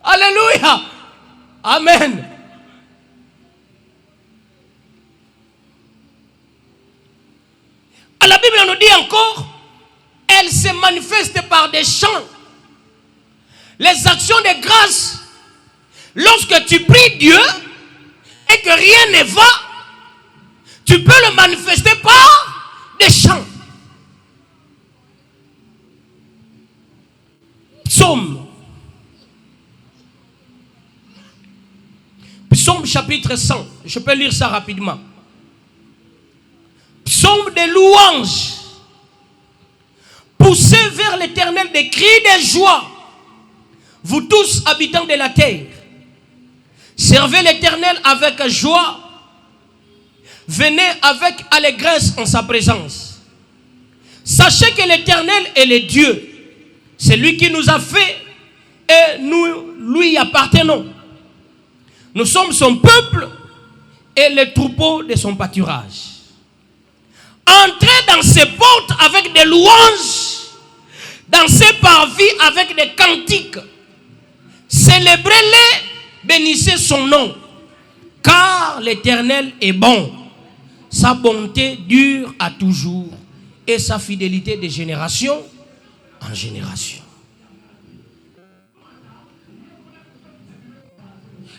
Alléluia. Amen. La Bible nous dit encore, elle se manifeste par des chants. Les actions de grâce. Lorsque tu pries Dieu et que rien ne va, tu peux le manifester par des chants. Psaume chapitre 100. Je peux lire ça rapidement. Psaume de louanges. Poussez vers l'Éternel des cris de joie. Vous tous habitants de la terre. Servez l'Éternel avec joie. Venez avec allégresse en sa présence. Sachez que l'Éternel est le Dieu. C'est lui qui nous a fait et nous lui appartenons. Nous sommes son peuple et les troupeaux de son pâturage. Entrez dans ses portes avec des louanges, dans ses parvis avec des cantiques. Célébrez-les, bénissez son nom, car l'Éternel est bon. Sa bonté dure à toujours et sa fidélité de génération en génération.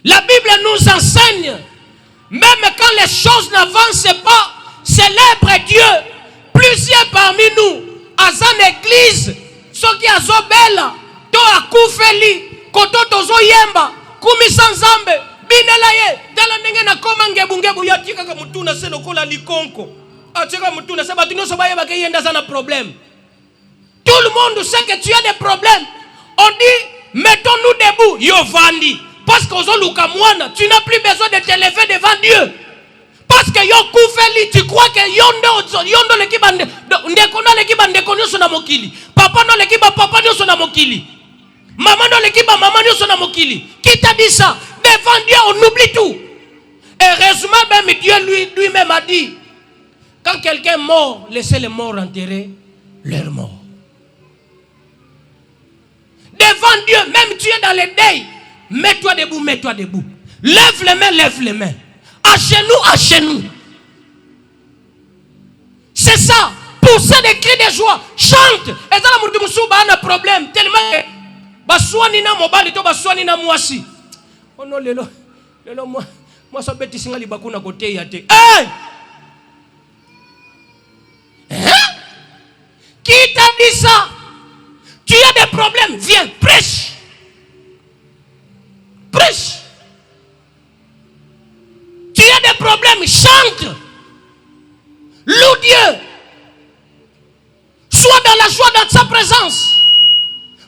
La Bible nous enseigne, même quand les choses n'avancent pas, célèbre Dieu. Plusieurs parmi nous, à une église, ceux qui ont belle, to akufeli, koto tozo yemba, kumisa nzambe, binela ye, tala ndenge na koma ngebu yatika ka mutuna se lokola likonko. Atika mutuna se batu nyoso baye ba ke yenda za na problème. Tout le monde sait que tu as des problèmes. On dit, mettons-nous debout. Yo vandi. Parce que tu n'as plus besoin de t'élever devant Dieu. Parce que yo koufeli, tu crois que yondo le kiba ndekona le kiba ndekonyo sona mokili. Papa no le kiba papa nyo sona mokili. Maman no le kiba maman nyo sona mokili. Qui t'a dit ça? Devant Dieu, on oublie tout. Heureusement, même Dieu lui-même a dit, quand quelqu'un est mort, laissez les morts enterrer leurs morts. Devant Dieu, même tu es dans les deuils, mets-toi debout, mets-toi debout. Lève les mains, lève les mains. À genoux. C'est ça. Poussez des cris de joie. Chante. Et ça, la un problème. Tellement que baswani na mobali to baswani na mwasi. Oh non, lelo moi ça beti singa libakuna côté yate. Hey! Qui t'a dit ça? Tu as des problèmes, viens, prêche. Prêche. Tu as des problèmes, chante. Loue Dieu. Sois dans la joie dans sa présence.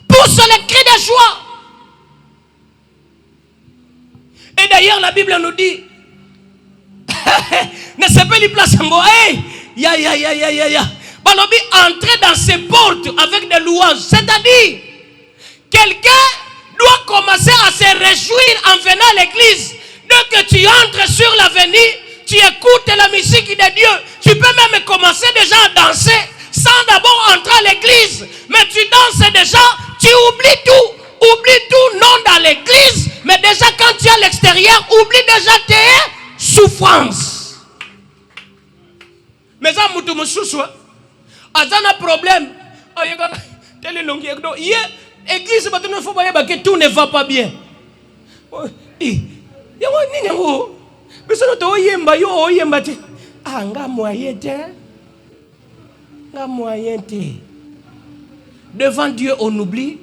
Pousse les cris de joie. Et d'ailleurs, la Bible nous dit, ne se pas les places en hey, ya. Balobi, entrer dans ses portes avec des louanges. C'est-à-dire, quelqu'un doit commencer à se réjouir en venant à l'église. Dès que tu entres sur l'avenue, tu écoutes la musique de Dieu. Tu peux même commencer déjà à danser sans d'abord entrer à l'église. Mais tu danses déjà, tu oublies tout. Oublie tout, non dans l'église, mais déjà quand tu es à l'extérieur, oublie déjà tes souffrances. Mais ça, moutou moussou, azana problème. Église, il faut pas que tout ne va pas bien. Devant Dieu, on oublie.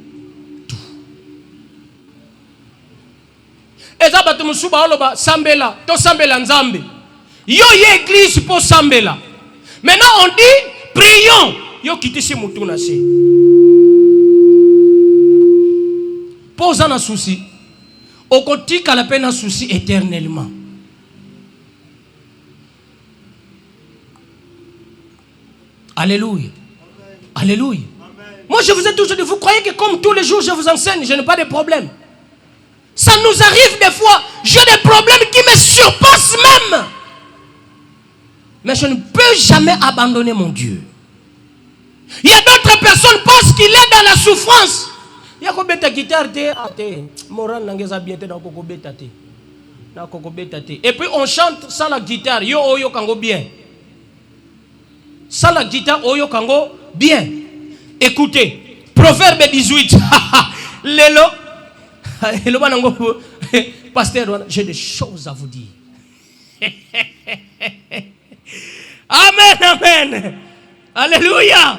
Eza bato musuba oloba sambela to sambela nzambe yo ye église pour sambela. Maintenant on dit prions yo kitisi mutu na se posa na souci okotika la peine na souci éternellement. Alléluia. Alléluia. Moi je vous ai toujours dit, vous croyez que comme tous les jours je vous enseigne, je n'ai pas de problème? Ça nous arrive des fois, j'ai des problèmes qui me surpassent même. Mais je ne peux jamais abandonner mon Dieu. Il y a d'autres personnes qui pensent qu'il est dans la souffrance. Il y a combien de guitare et puis on chante sans la guitare. Yo oyo kango bien. Sans la guitare oyo kango bien. Écoutez, Proverbe 18. Lelo. Pasteur, j'ai des choses à vous dire. Amen, amen. Alléluia.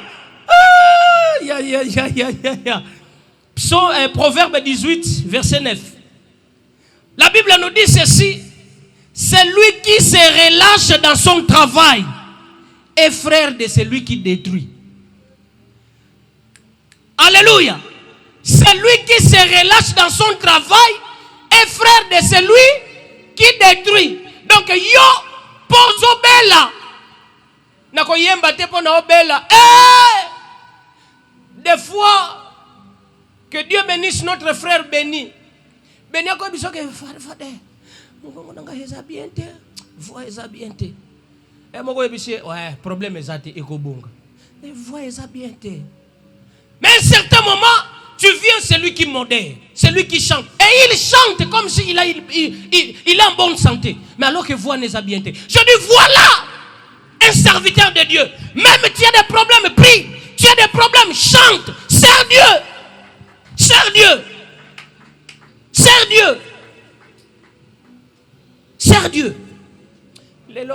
Proverbe 18, verset 9. La Bible nous dit ceci. C'est lui qui se relâche dans son travail est frère de celui qui détruit. Alléluia. Celui qui se relâche dans son travail est frère de celui qui détruit. Donc, yo, pozo bella. Nako yemba te po na obela. Des fois, que Dieu bénisse notre frère béni. Béni ako biso ke fade. Mungu nanga heza biente. Voix heza biente. Et moko yebisi, ouais, problème ezate ekobonga. Et voix heza biente. Mais à un certain moment, tu viens, c'est lui qui modère, c'est lui qui chante. Et il chante comme s'il a, il est en bonne santé. Mais alors que voix n'est pas bien. Je dis, voilà un serviteur de Dieu. Même tu as des problèmes, prie. Tu as des problèmes, chante. Sers Dieu. Sers Dieu. Sers Dieu. Sers Dieu. Quel est le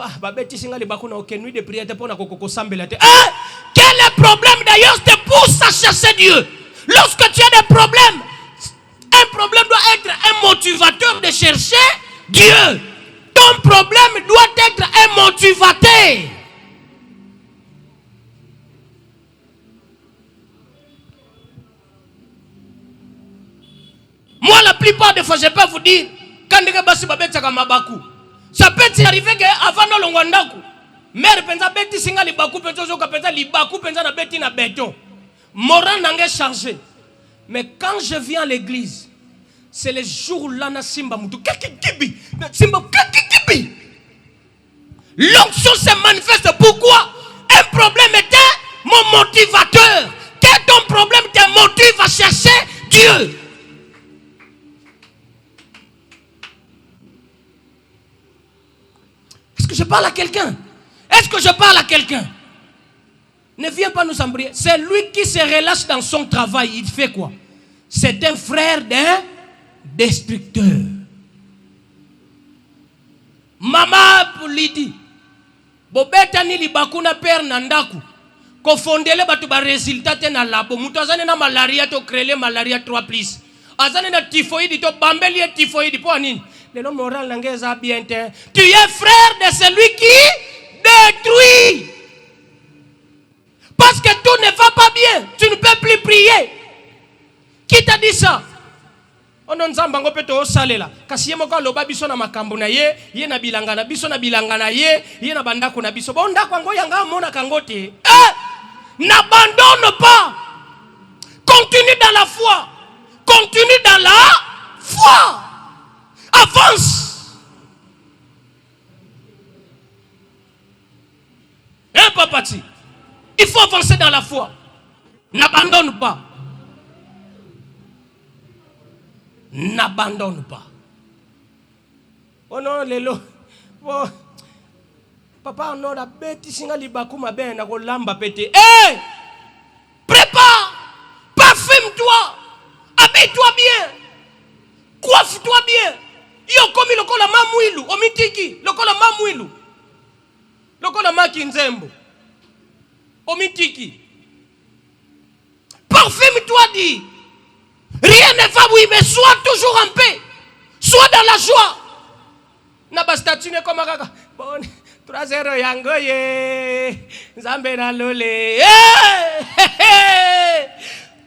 problème d'ailleurs te pousse à chercher Dieu? Lorsque tu as des problèmes, un problème doit être un motivateur de chercher Dieu. Ton problème doit être un motivateur. Moi, la plupart des fois, je peux vous dire, quand ça peut arriver qu'avant nous l'ongandaku, mère pensa beti singa libaku pensa zoka pensa libaku pensa na beti na béton. Moral n'a changé. Mais quand je viens à l'église, c'est les jours là na simba mutu kakikibi, na simba kakikibi. L'onction se manifeste. Pourquoi? Un problème était mon motivateur. Quel ton problème te motive à chercher Dieu? Est-ce que je parle à quelqu'un? Est-ce que je parle à quelqu'un? Ne viens pas nous embrouiller. C'est lui qui se relâche dans son travail. Il fait quoi? C'est un frère d'un destructeur. Maman pour lui dit, Bobeta ni libakuna père nandaku. Ko fondele batu ba résultat te na labo. Mutu azane na malaria to créer malaria 3+. Azane na typhoïde to bambeli typhoïde po nini? Le moral langeza bien te. Tu es frère de celui qui détruit. Parce que tout ne va pas bien, tu ne peux plus prier. Qui t'a dit ça? On a nzamba ngo peto osalela. Kasi ye moko loba biso na makambo na ye na bilanga na biso na bilanga na ye na bandako na biso. Bon ndako ngo yanga mona kangote. N'abandonne pas. Continue dans la foi. Continue dans la foi. Avance. Papati. Il faut avancer dans la foi. N'abandonne pas. N'abandonne pas. Oh non, lelo. Oh. Papa, on a bêti singa libaku ma ben na ko lamba pété. Eh! Prépare! Parfume-toi! Habille-toi bien! Coiffe-toi bien! Yo komi lokola mamwilu, omitiki, lokola mamwilu. Lokola makinzembo. Omitiki. Parfume-toi, dit. Rien ne va, oui, mais sois toujours en paix. Sois dans la joie. Naba statue comme un gaga. Bon, 3-0 yangoye. Zambena lole.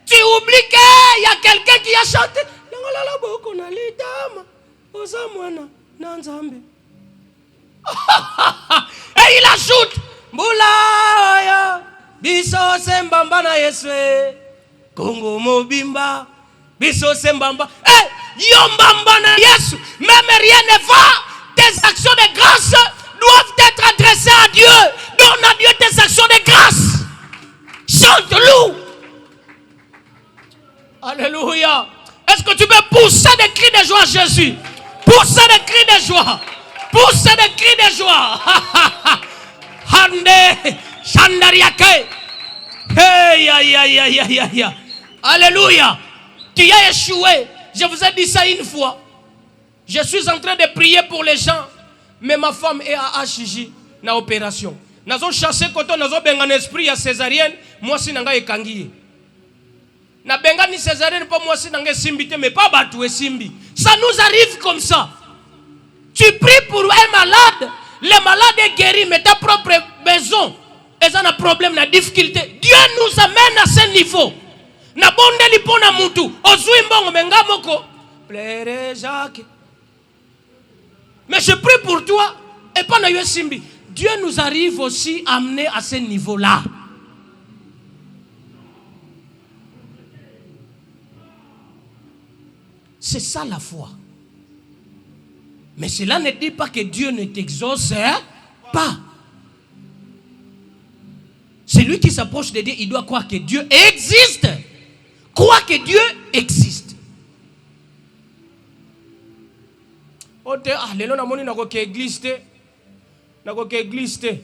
Tu oublies qu'il y a quelqu'un qui a chanté. Nangalala boko na lidama. Osamwana nanzambe. Et il ajoute. Mbula biso sembamba na Yeswe Kongo mobimba biso sembamba yombamba na Yesu. Même rien ne va. Tes actions de grâce doivent être adressées à Dieu. Donne à Dieu tes actions de grâce. Chante-loup. Alléluia. Est-ce que tu peux pousser des cris de joie à Jésus? Pousser des cris de joie. Pousser des cris de joie. Hande Shandariake. Hey, ya. Alléluia. Tu as échoué. Je vous ai dit ça une fois. Je suis en train de prier pour les gens. Mais ma femme est à HJ na opération. Nazo chassé koto nazo benga esprit ya césarienne. Moi si nanga ekangi. Na benga ni césarienne pas moi si nanga simbité mais pas batou et simbi. Ça nous arrive comme ça. Tu pries pour un malade. Le malade est guéri, mais ta propre maison, ils ont un problème, une difficulté. Dieu nous amène à ce niveau. Na bonde li pona mutu, ozui mbongo menga moko. Plaire Jacques. Mais je prie pour toi et pas na simbi. Dieu nous arrive aussi à amener à ce niveau-là. C'est ça la foi. Mais cela ne dit pas que Dieu ne t'exauce pas. Celui qui s'approche de Dieu, il doit croire que Dieu existe. Croire que Dieu existe. Lelo na moni na ko ke église te. Na ko ke église te.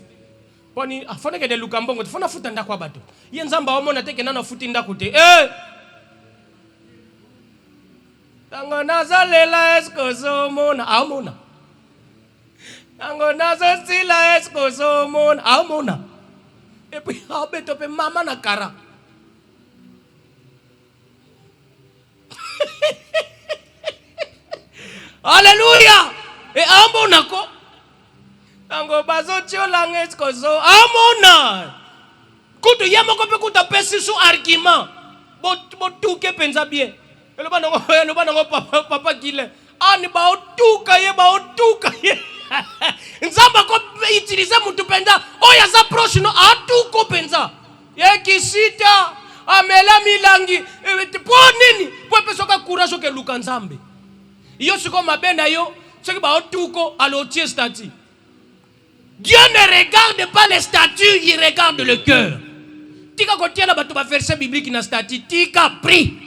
Poni afona ke de lukambongo, fona futa ndako bato. Ye nzamba omona te ke na futi ndako te. Tango nazalela eskozomona amona. Tango nazosila eskozomona amona. Et puis abeto pe mama na kara. Alléluia. Et amona ko. Tango bazotiola esikozo amona. Kutu yamoko pe kuta pesi su argument. Botuke penza bien. Papa kile ani baotuka ye nzamba ko utiliser mutu penza oya za proche no atuko penza ye kisita amela milangi po nini po pesoka courage ke luka nzambe yo siko mabenda yo siko baotuko alotie statut. Dieu ne regarde pas les statuts, il regarde le cœur. Tika ko tiela bato ba verset biblique na statut tika prie.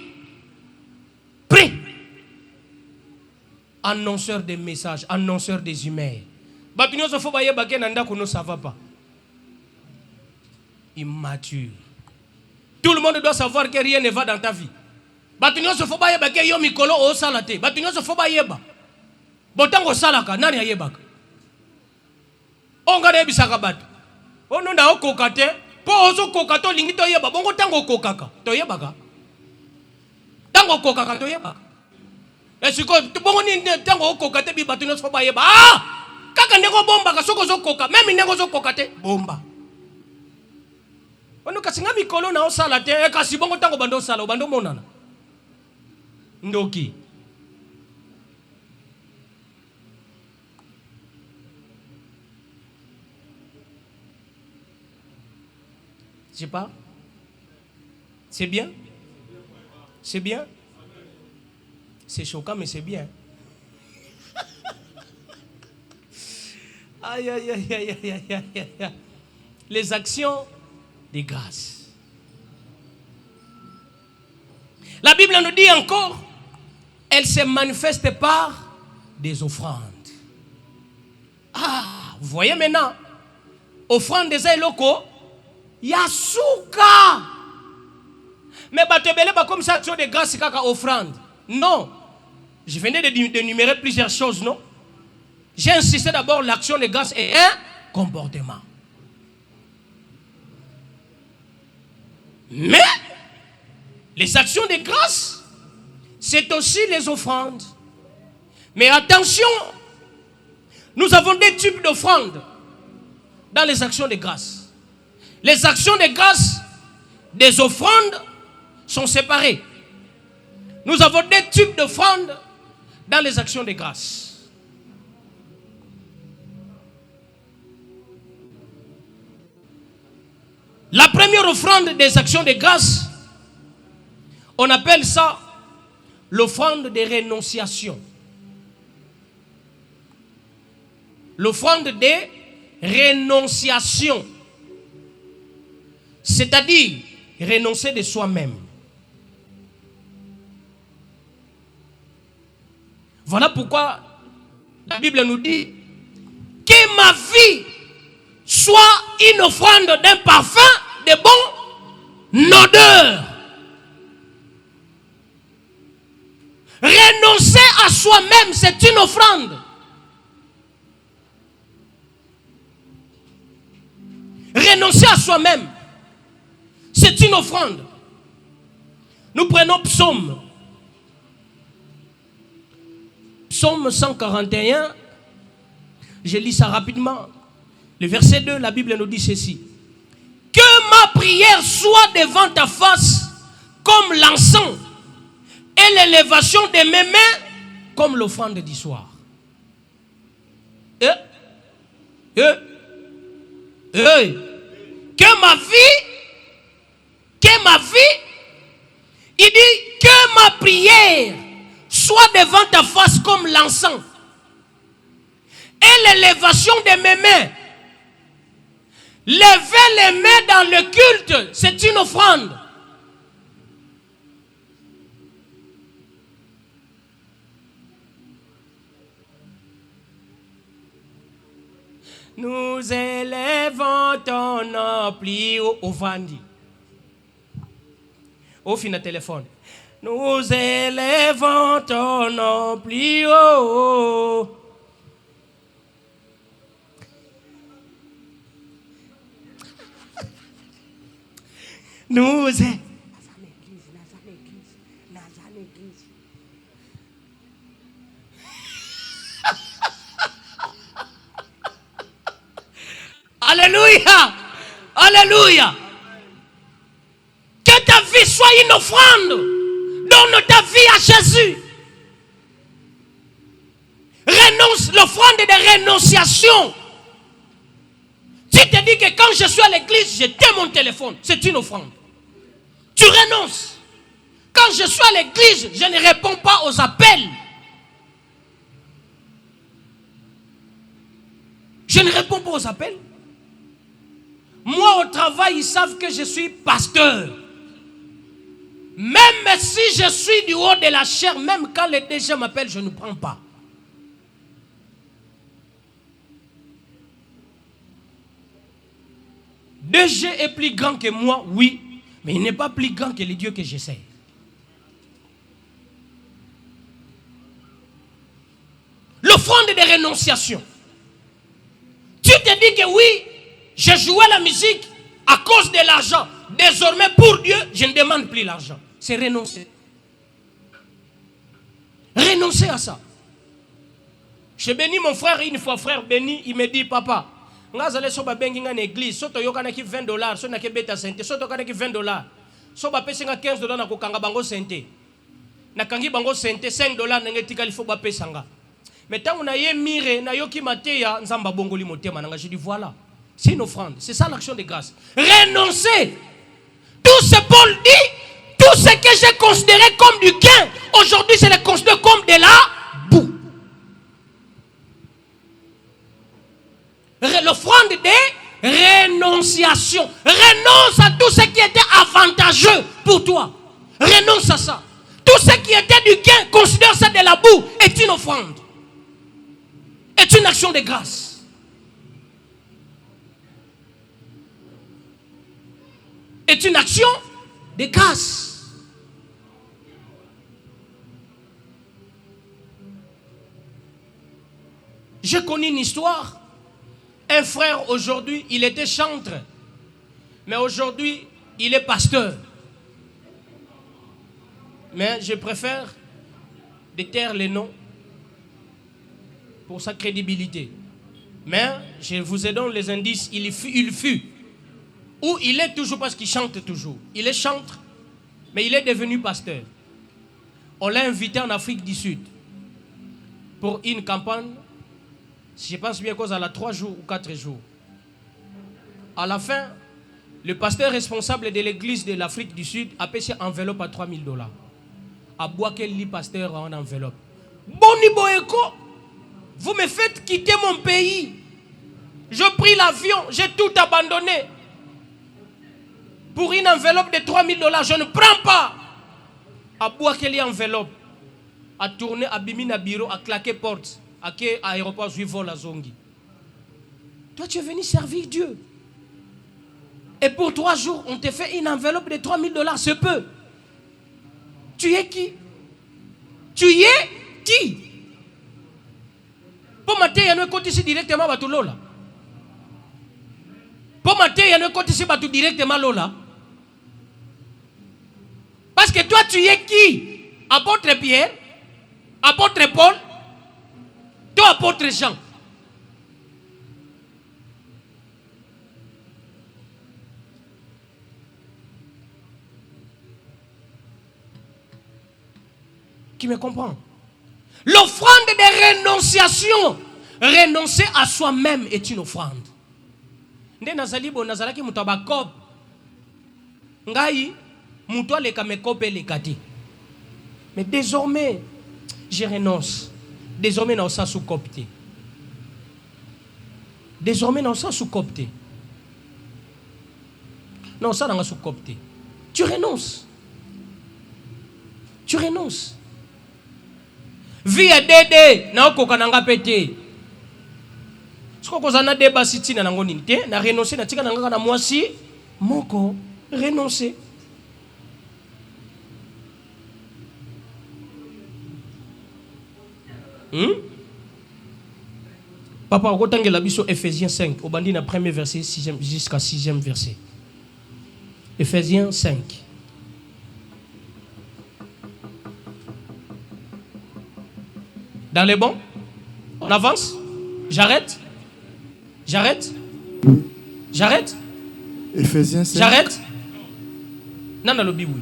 Prie. Annonceur des messages, annonceur des humeurs. Batunyo so foba yeba ke nanda kono ça va pas. Immature. Tout le monde doit savoir que rien ne va dans ta vie. Batunyo so foba yeba ke yo mikolo o salate. Batunyo so foba yeba. Botango salaka nani ayebaka. Onga de bisaka batu. Ono nda okokate Pozo koka to lingi to yeba bongo tango kokaka to yebaka tango kokaka to yebaka esiko bongo ni tango kokate bi batu no so ba yeba kaka ndeko bomba ka soko zo koka même ndeko zo kokate bomba ono kasinga mikolo na osala te kasi bongo tango bando sala bando monana ndoki je sais pas. C'est bien? C'est bien? C'est choquant, mais c'est bien. Aïe, aïe, aïe, aïe, aïe, aïe, aïe, aïe. Les actions de grâce. La Bible nous dit encore, elle se manifeste par des offrandes. Ah, vous voyez maintenant, offrande des locaux. Yasuka. Mais batebele ba comme ça action de grâce kaka offrande. Non. Je venais d'énumérer plusieurs choses, non? J'ai insisté d'abord l'action de grâce est un comportement. Mais les actions de grâce c'est aussi les offrandes. Mais attention, nous avons des types d'offrandes dans les actions de grâce. Les actions de grâce des offrandes sont séparées. Nous avons deux types d'offrandes dans les actions de grâce. La première offrande des actions de grâce, on appelle ça l'offrande de rénonciation. L'offrande de rénonciation. C'est-à-dire renoncer de soi-même. Voilà pourquoi la Bible nous dit que ma vie soit une offrande d'un parfum de bonne odeur. Renoncer à soi-même, c'est une offrande. Renoncer à soi-même, c'est une offrande. Nous prenons Psaume. Psaume 141. Je lis ça rapidement. Le verset 2, la Bible nous dit ceci. Que ma prière soit devant ta face comme l'encens et l'élévation de mes mains comme l'offrande du soir. Que ma vie, il dit que ma prière soit devant ta face comme l'encens et l'élévation de mes mains. Lever les mains dans le culte, c'est une offrande. Nous élevons ton nom plus haut au Vandi. Au fin de téléphone. Nous élevons ton nom plus haut. Nous élevons. Alléluia. Alléluia. Que ta vie soit une offrande. Donne ta vie à Jésus. Renonce, l'offrande de rénonciation. Tu te dis que quand je suis à l'église, j'éteins mon téléphone. C'est une offrande. Tu renonces. Quand je suis à l'église, je ne réponds pas aux appels. Je ne réponds pas aux appels. Moi, au travail, ils savent que je suis pasteur. Même si je suis du haut de la chair, même quand les DG m'appellent, je ne prends pas. DG est plus grand que moi, oui, mais il n'est pas plus grand que les dieux que je sers. L'offrande de rénonciation. Tu te dis que oui, je jouais la musique, à cause de l'argent. Désormais, pour Dieu, je ne demande plus l'argent. C'est renoncer. Renoncer à ça. J'ai béni mon frère une fois, frère béni, il me dit, papa, ngazale soba bengi nga église, soto yokana ki $20, soto nake beta sente, soto kana ki $20. Soba pesi nga $15 na kokanga bango sente. Nakangi bango sente $5 nenge tikali fo ba pesanga. Mais tant on a yé mire na yoki mateya nzamba bongoli motema nanga, je dis voilà. C'est une offrande, c'est ça l'action de grâce. Renoncer. Tout ce Paul dit, tout ce que j'ai considéré comme du gain, aujourd'hui je le considère comme de la boue. L'offrande de rénonciation. Renonce à tout ce qui était avantageux pour toi. Renonce à ça. Tout ce qui était du gain, considère ça de la boue, est une offrande. Est une action de grâce. Est une action de grâce. J'ai connu une histoire. Un frère aujourd'hui, il était chantre. Mais aujourd'hui, il est pasteur. Mais je préfère de taire les noms pour sa crédibilité. Mais je vous ai donné les indices. Il fut. Ou il est toujours parce qu'il chante toujours. Il est chantre, mais il est devenu pasteur. On l'a invité en Afrique du Sud pour une campagne. Je pense bien qu'on a 3 jours ou 4 jours. À la fin, le pasteur responsable de l'église de l'Afrique du Sud a payé une enveloppe à $3000. À Boakelli, pasteur en enveloppe. Boni Boeko, vous me faites quitter mon pays. Je pris l'avion, j'ai tout abandonné. Pour une enveloppe de $3000, je ne prends pas. À Boakelli enveloppe. À tourner, à Bimina bureau, à claquer porte. À quel aéroport je vole à Zongi. Toi, tu es venu servir Dieu. Et pour 3 jours, on te fait une enveloppe de $3000. C'est peu. Tu es qui? Tu es qui? Pour mater, il y a un côté ici directement à Lola. Pour mater, il y a un côté ici directement Lola. Parce que toi, tu es qui? Apôtre Pierre, apôtre Paul, toi, apôtre Jean. Qui me comprend? L'offrande de rénonciation. Renoncer à soi-même est une offrande. Nde nazali bo nazalaki mutaba kop. Ngai muto le kamekope le kati. Mais désormais, je renonce. Désormais, non, ça sous-copte. Désormais, non, ça sous-copte. Non, ça n'a pas sous-copte. Tu renonces. Tu renonces. Vie à dédé, na okokananga pété. Ce qu'on a débat si na ngonité, na renoncer na tika nanga na mwasi, moko renoncer. Papa, on regarde la Bible Ephésiens 5, au bandit na premier verset jusqu'à 6e verset. Ephésiens 5. Dans les bons, on avance. J'arrête. Ephésiens 5. J'arrête. Non, dans le Bible.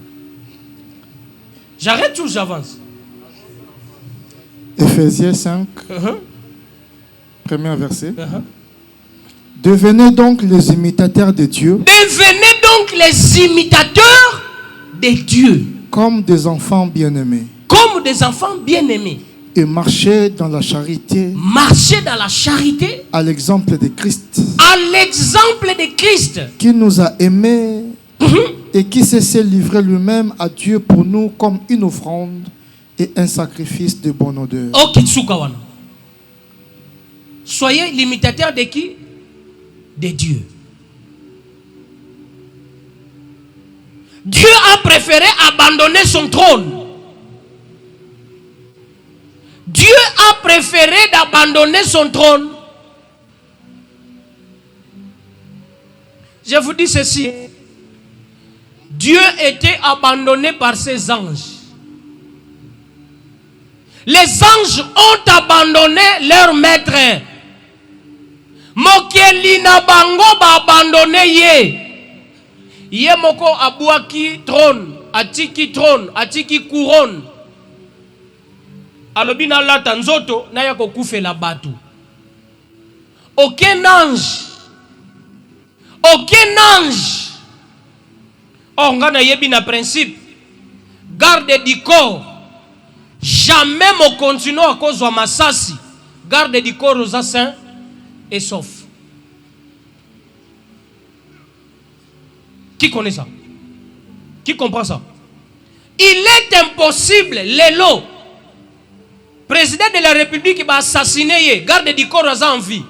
J'arrête ou j'avance? Ephésiens 5. Premier verset. Devenez donc les imitateurs de Dieu. Devenez donc les imitateurs de Dieu. Comme des enfants bien-aimés. Comme des enfants bien-aimés. Et marchez dans la charité. Marchez dans la charité. À l'exemple de Christ. À l'exemple de Christ. Qui nous a aimés. Et qui s'est livré lui-même à Dieu pour nous comme une offrande et un sacrifice de bonne odeur. Soyez l'imitateur de qui? De Dieu. Dieu a préféré abandonner son trône. Dieu a préféré d'abandonner son trône Je vous dis ceci. Dieu était abandonné par ses anges. Les anges ont abandonné leur maître. Mokeli na bango ba abandonné ye. Ye moko abouaki trône, atiki trône, atiki couronne. Alobi na lata nzoto na ya kokufela batu. Aucun ange. On a un principe. Garde du corps. Jamais mon continue à cause de ma sassi. Garde du corps aux saints et sauf. Qui connaît ça? Qui comprend ça? Il est impossible, Lélo, président de la République, va assassiner, garde du corps en vie.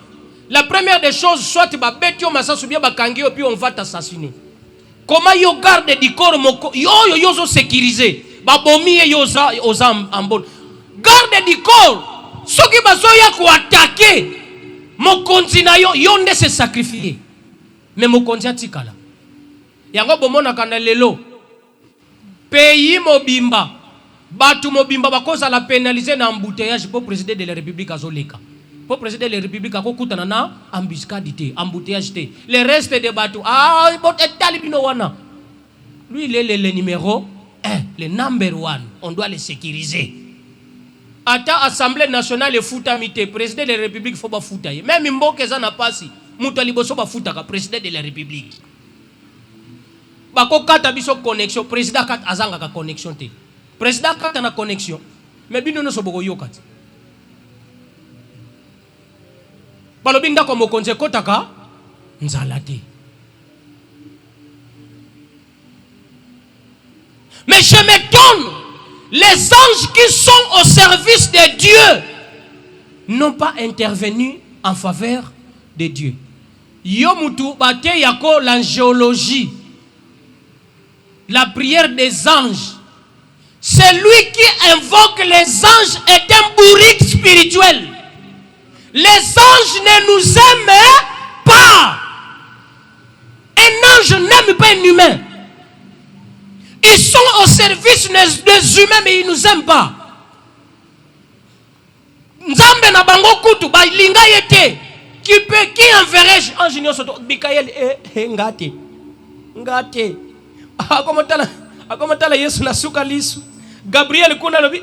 La première des choses, soit tu vas bêter, puis on va t'assassiner. Comment yo garde du corps, yo sécurisé, babomi yo en bonne. Garde du corps, ceux qui vont attaquer, mon continent yo ne se sacrifier. Mais mon continent tikala. Yango bomona kana lelo. Pays mobimba, batu mobimba bakoza la pénaliser na embouteillage pour président de la République azoleka. Pour président de la République akokutana na embuscade, embouteillage. Le reste des bateaux, lui il est le numéro 1, le number 1. On doit le sécuriser. Ata Assemblée nationale futamité, président de la République faut pas futaye. Même mboke za na pasi, mutu aliboso ba futaka président de la République. Bako kata biso connexion, président kat azanga ka connexion te. Président kat na connexion. Mais bino no soboko yokati. Balobinda comme konze kotaka nzalate. Mais je m'étonne, les anges qui sont au service de Dieu n'ont pas intervenu en faveur de Dieu. Yomutu bate yako l'angéologie, la prière des anges. Celui qui invoque les anges est un bourrique spirituel. Les anges ne nous aiment pas. Un ange n'aime pas un humain. Ils sont au service des humains, mais ils ne nous aiment pas. Nzambe na bango kutu ba linga yete. Qui enverrait ange nyoso to Mikael ngate. Akomotala Yesu na suka lisu. Gabriel kuna lobi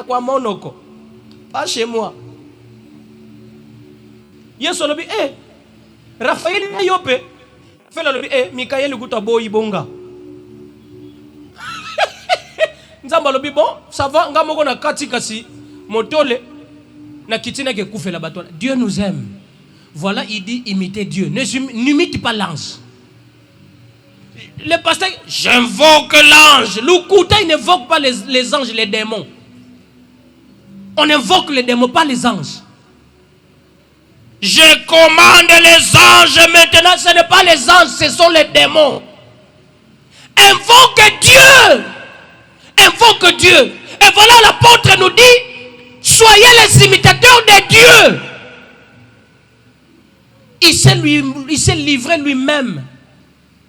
kwa monoko. Pas chez moi. Yesu lobi Raphaël yope. Fela lobi Mikael kuta boyi bonga. Nzamba lobi bon, ça va ngamoko na kati kasi motole na kitina ke kufela batona. Dieu nous aime. Voilà, il dit imiter Dieu. N'imite pas l'ange. Le pasteur, j'invoque l'ange. L'Ukuta, il n'invoque pas les anges, les démons. On invoque les démons, pas les anges. Je commande les anges maintenant. Ce n'est pas les anges, ce sont les démons. Invoque Dieu. Invoque Dieu. Et voilà, l'apôtre nous dit, soyez les imitateurs de Dieu. Il s'est livré lui-même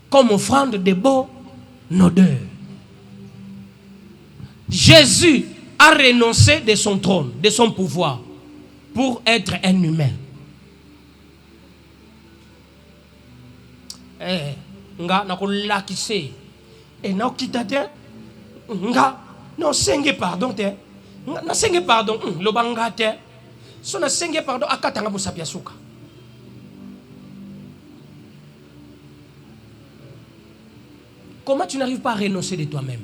comme offrande de bonne odeur. Jésus a renoncé de son trône, de son pouvoir, pour être un humain. Nga nakolakise et na kitate nga no senge pardon te na senge pardon lo banga te so na senge pardon akatanga musapia suka. Comment tu n'arrives pas à renoncer de toi-même?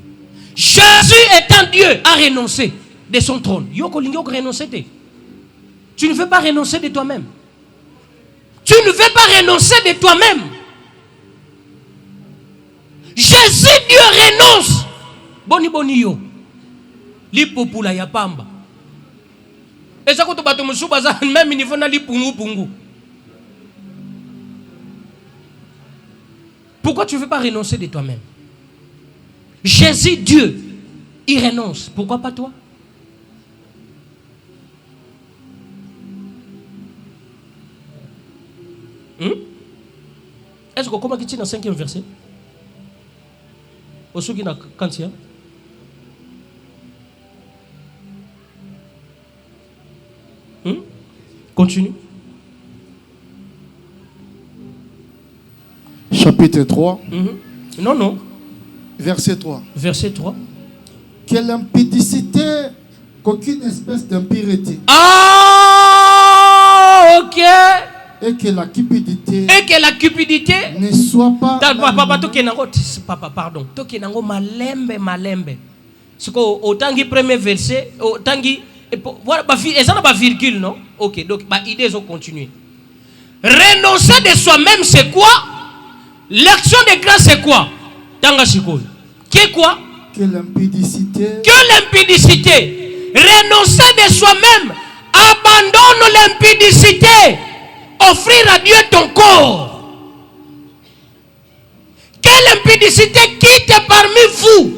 Jésus étant Dieu a renoncé de son trône. Yoko lingo renoncer te. Tu ne veux pas renoncer de toi-même. Tu ne veux pas renoncer de toi-même. Jésus Dieu renonce. Boni yo. Li popula ya pamba. Eza ko to bato musuba za même niveau na li pungu. Pourquoi tu ne veux pas renoncer de toi-même? Jésus Dieu, il renonce. Pourquoi pas toi? Est-ce que comment tu dans 5e verset? Au qui na kantia. Continue. Chapitre 3. Non, non. Verset 3. Verset 3. Quelle impudicité qu'aucune espèce d'impureté. Ah, ok. Et que la cupidité. Et que la cupidité ne soit pas. Papa, papa, pardon. Tokenango malembe. Ce qu'au autangi premier verset, autangi. Voilà, ça n'a pas virgule, non? Ok, donc, idée, ils ont continué. Renoncer de soi-même, c'est quoi? L'action de grâce, c'est quoi? Tanga Shikoy. Qu'est quoi? Que l'impudicité. Que l'impudicité. Renoncer de soi-même. Abandonne l'impudicité. Offrir à Dieu ton corps. Quelle impudicité quitte parmi vous?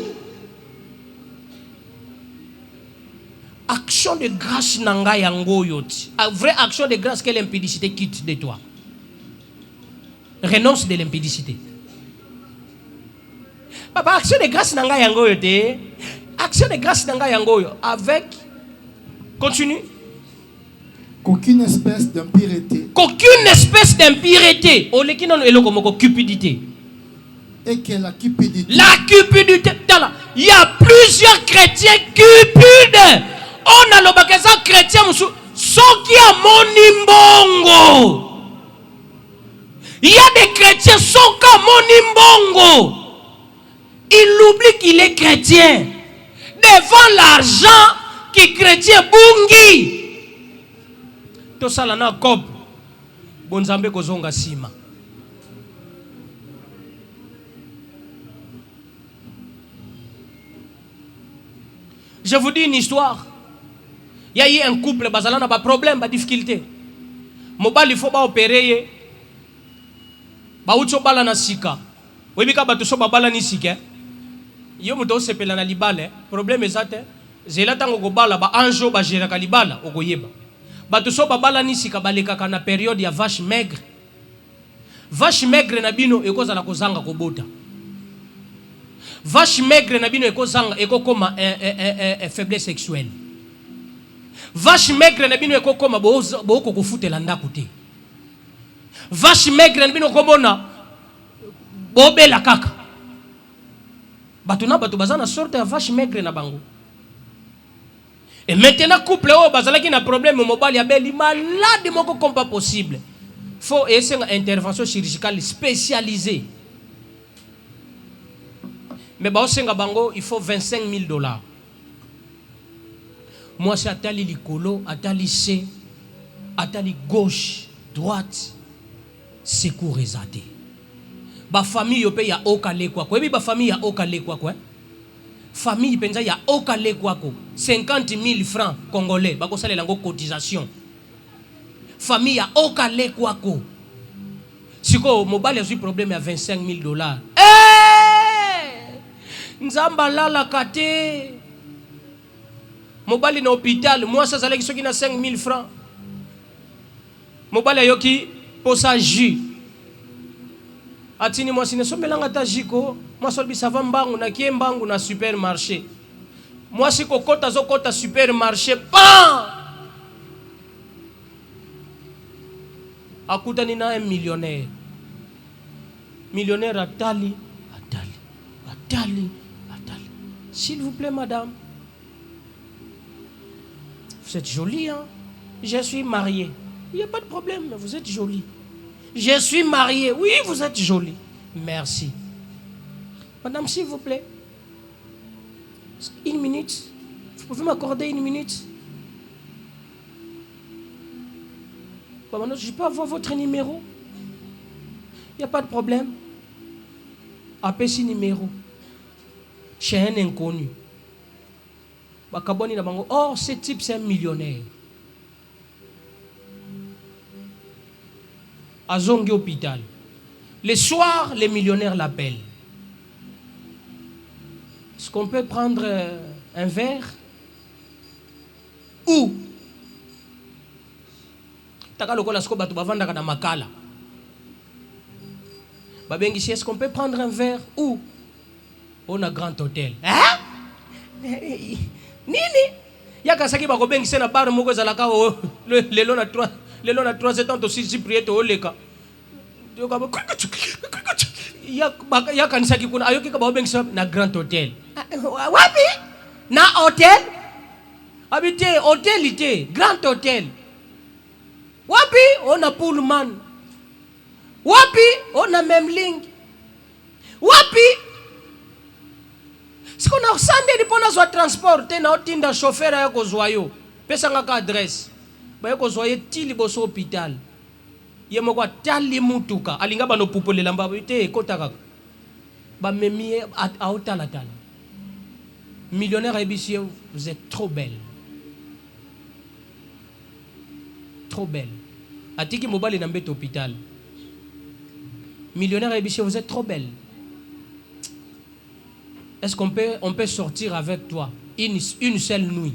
Action de grâce nanga yango yoti. Vraie action de grâce que l'impudicité quitte de toi. Renonce de l'impudicité. Papa, action de grâce nanga yango yote. Action de grâce nanga yango yo. Avec. Continue. Qu'aucune espèce d'impureté. Qu'aucune espèce d'impureté. Olekino eloko moko cupidité. Et que la cupidité. La cupidité. Il y a plusieurs chrétiens cupides. On a l'obakeza chrétien musu. Soki a monimbongo. Il y a des chrétiens soka monimbongo. Il oublie qu'il est chrétien. Devant l'argent qui chrétien bungi. To sala na kop. Bonzambe kozonga sima. Je vous dis une histoire. Il y a eu un couple, bazala na ba problème, ba difficulté. Mobali il faut ba opérer. Ba ucho bala na sika. Webika ba to so ba bala ni sika. Yo muto sepela na libala, problème ezate. Zela tango ko bala ba anjo ba gera ka libala okoyeba. Ba to so ba bala ni sika baleka kana période ya vache maigre. Vache maigre na bino ekozala kozanga kobota. Vache maigre na bino ekozanga ekokoma faiblesse sexuelle. Vache maigre na bino ekokoma boko kofutela ndako te. Vache maigre na bino komona bobela kaka. Bato bazana sorte ya vache maigre na bango. Et maintenant couple o bazala ki na problème mobile ya beli malade moko comme pas possible. Faut essayer une intervention chirurgicale spécialisée. Mais bango, il faut $25,000. Moi, c'est atali likolo, atali C, atali gauche, droite, secours ezate. Ba famille yo pe ya okale kwa ko. Ebi ba famille ya okale kwa ko. Famille penza ya okale kwa ko. 50,000 francs congolais. Ba ko salela ngo cotisation. Famille ya okale kwa ko. Siko mobile a eu problème à $25,000. Nzamba lala kate. Mobali na hôpital, moi ça zalaki soki na 5,000 francs. Mobali yoki posa jus. Atini moi sine somelanga ta jiko, moi solbi sava mbangu na kie mbangu na supermarché. Moi si kokota zokota supermarché, pan! Akutani na un millionnaire. Millionnaire atali. S'il vous plaît, madame. Vous êtes jolie, hein? Je suis marié. Il n'y a pas de problème, mais vous êtes jolie. Je suis marié. Oui, vous êtes jolie. Merci. Madame, s'il vous plaît. Une minute. Vous pouvez m'accorder une minute? Je peux avoir votre numéro? Il n'y a pas de problème. Appelez ce numéro. Chez un inconnu. Oh, ce type, c'est un millionnaire. À Zongi hôpital. Le soir, les millionnaires l'appellent. Est-ce qu'on peut prendre un verre? Où? Babengi, est-ce qu'on peut prendre un verre? Où? On a grand hôtel. Hein? Nini? Yakasaki bakobengi sena bar moko zalaka o lelo na 3 ans aussi prier to leka. Yakanisaki kuna ayoki ka bakobengi na grand hôtel. Wapi? Na hôtel? Habité hôtel ité, grand hôtel. Wapi? On a Pullman. Wapi? On a Memling. Wapi? Si on a sandé di pona zo transport te na otinda chauffeur ya ko zoyo. Pesa nga ka adresse. Ba yo ko zoye tili boso hôpital. Ye moko tali mutuka. Alinga bano pupolela mbabo te kotaka. Ba memi a otala tala. Millionnaire Ebisie, vous êtes trop belle. Trop belle. Atiki mobali na mbete hôpital. Millionnaire Ebisie, vous êtes trop belle. Est-ce qu'on peut sortir avec toi une seule nuit?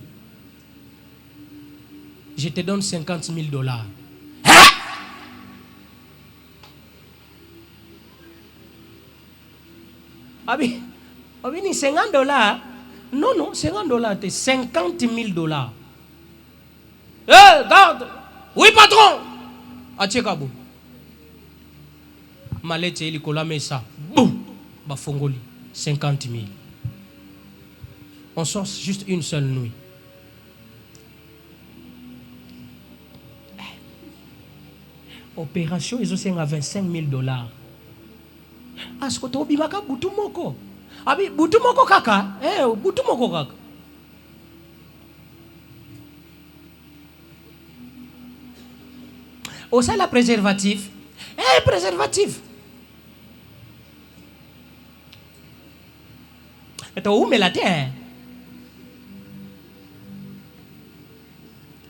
Je te donne $50,000. Hein? Abi, ni $50? Non, $50, c'est $50,000. Garde! Oui, patron! Achekabo. Malete ili kolame ça. Boum! Bafongoli. 50,000. On sort juste une seule nuit. Opération, ils ont à $25,000. Ah, ce que tu as dit, Boutoumoko. Abi, Boutoumoko kaka. Boutoumoko kaka. Au sein la préservatif. Préservatif. Et où met la terre?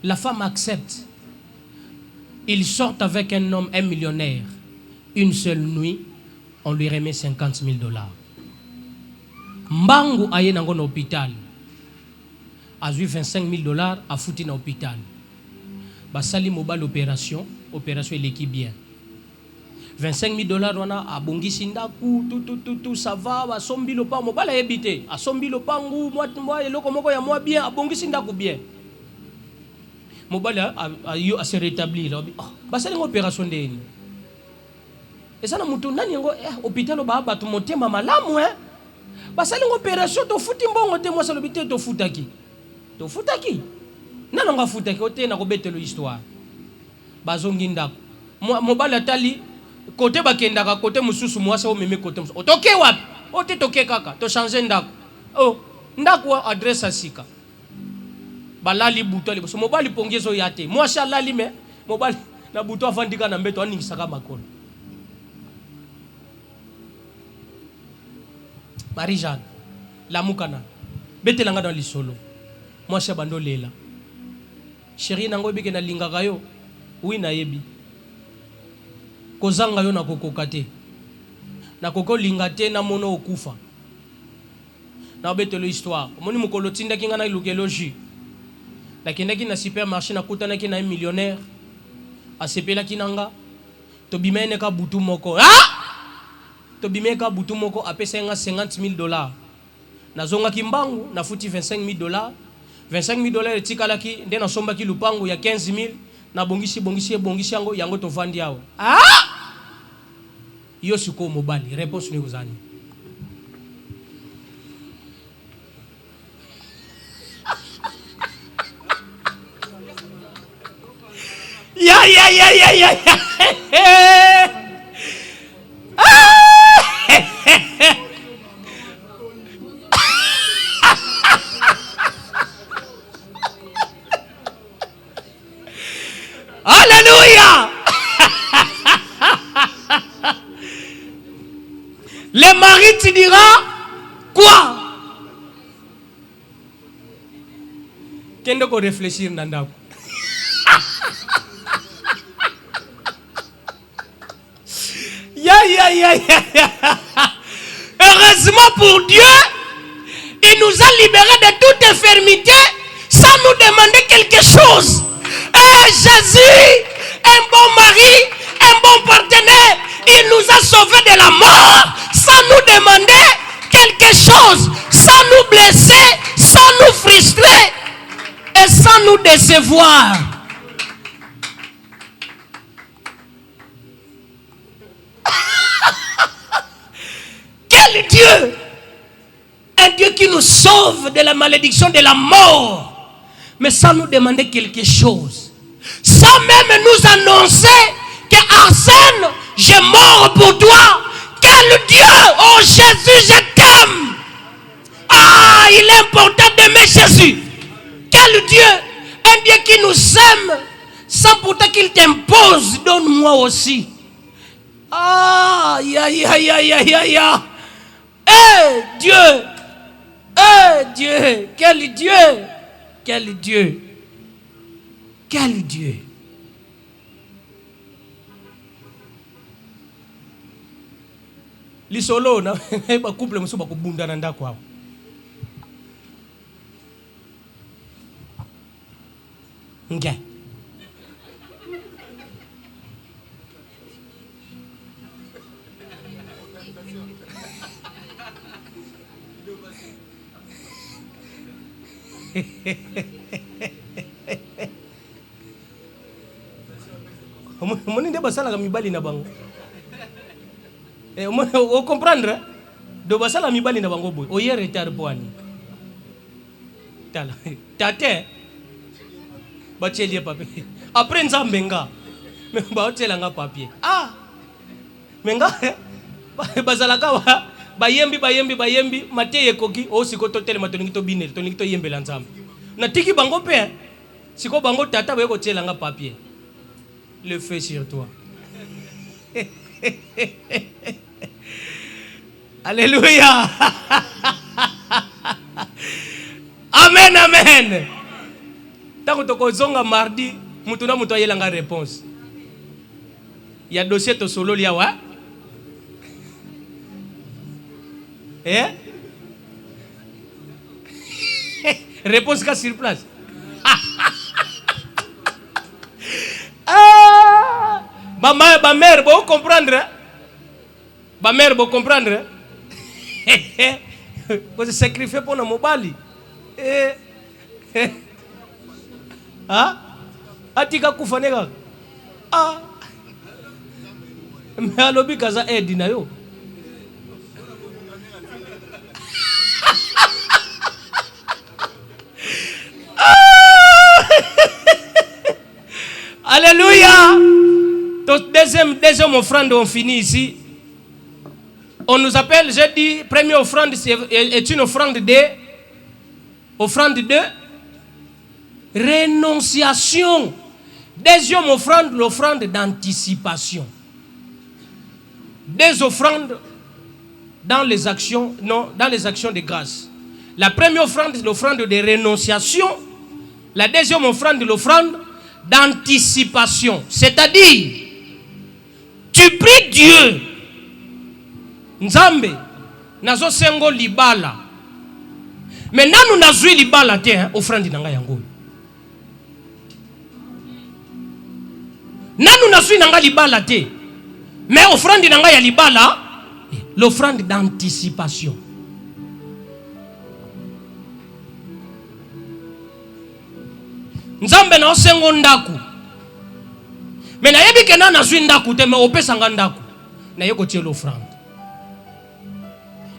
La femme accepte. Ils sortent avec un homme, un millionnaire. Une seule nuit, on lui remet $50,000. Mbangu aye nango na hôpital. A eu $25,000 à foutre dans l'hôpital. Basali mobile opération l'équipe bien. $25,000 wana a bongisi ndaku tout ça va ba sombi lo pango bala ebité a sombi lo pango moi eloko moko ya moi bien a bongisi ndaku bien. Mobile a se rétablir. Basali opération ndeni. Et ça na mutu nani ngo hôpital ba batu motema malamu basali opération to futi mbongo te moi salo bité to futaki. To futaki. Nana nga futaki ote na ko betelo histoire. Bazongi ndako. Mobile atali côté bakendaka côté mususu mwasa o meme côté mususu. Otoke wapi? Ote toke kaka. To changer ndako. Oh, ndako adresse asika. Balali buto ali. So mobile pongezo yate. Mwasha lali me mobile na buto afandika na mbeto aningisaka makolo. Marie-Jeanne, la mukana. Betelanga dans lisolo. Mwasha bando lela. Chérie nango beke na lingaka yo. Oui na yebi. Kozanga yo na kokoka te. Na koko linga te na mono okufa. Na betelo histoire. Moni mukolo tinda kinga na ilukeloji. La kendaki na supermarché na kutana ki na un millionnaire. Asepela kinanga. To bimene ka butu moko. To bimene ka butu moko apesa nga $50,000. Na zonga kimbangu na futi $25,000. $25,000 etikalaki nde na somba ki lupangu ya $15,000 na bongisi yango to vandi yao. Yo suko mobali réponse ni uzani. Ya. Alléluia. Le mari te dira quoi? Kende ko réfléchir nandako. Ya. Heureusement pour Dieu, il nous a libérés de toute infirmité sans nous demander quelque chose. Jésus, un bon mari, un bon partenaire, Il nous a sauvés de la mort sans nous demander quelque chose, sans nous blesser, sans nous frustrer et sans nous décevoir. Quel Dieu! Un Dieu qui nous sauve de la malédiction de la mort, mais sans nous demander quelque chose, sans même nous annoncer que Arsène, j'ai mort pour toi. Quel Dieu! Oh Jésus, je t'aime. Ah, il est important d'aimer Jésus. Quel Dieu! Un Dieu qui nous aime sans pourtant qu'il t'impose. Donne-moi aussi. Ah, ya. Eh Dieu! Eh Dieu! Quel Dieu! Quel Dieu! Quel Dieu! Lisolo na ba couple muso ba kubunda na ndako hapo. Nge. Moni nde basala mibali na bango. O comprendre? Do basala mibali na bango boy. O ye retard poani. Tala. Tate. Ba chelie papier. Après nzambenga. Me ba otela nga papier. Ah. Menga. Basala ka bayembi mateye koki o siko totele matoningi to binel toningi to yembela nzambe. Na tiki bango pe. Siko bango tata ba ko tela nga papier. Le feu sur toi. Alléluia. Amen, amen. Tant que tu zonga mardi, mutuna mutu ayelanga réponse. Il y a dossier to solo liya wa. Eh? Réponse ka sur place. Ah! Ba mère bo comprendre. Ba mère bo comprendre. Vous se sacrifiez pour nos mobali. Ah? Atika kufanega. Ah. Mais alobi kaza edi na yo. Alléluia. Deuxième offrande, on finit ici. On nous appelle, j'ai dit, première offrande est une offrande de rénonciation. Deuxième offrande, l'offrande d'anticipation. Deux offrandes dans les actions de grâce. La première offrande, c'est l'offrande de rénonciation. La deuxième offrande, l'offrande d'anticipation. C'est-à-dire, tu pries Dieu. Nzambe, nazo sengo libala. Mais nanu nazui libala te, offrande nanga yango. Nanu nazui nanga libala te. Mais offrande nanga ya libala, l'offrande d'anticipation. Nzambe na osengo ndaku. Mais na yebi ke na nazui ndaku te, mais opesa nga ndaku. Na yeko tie l'offrande.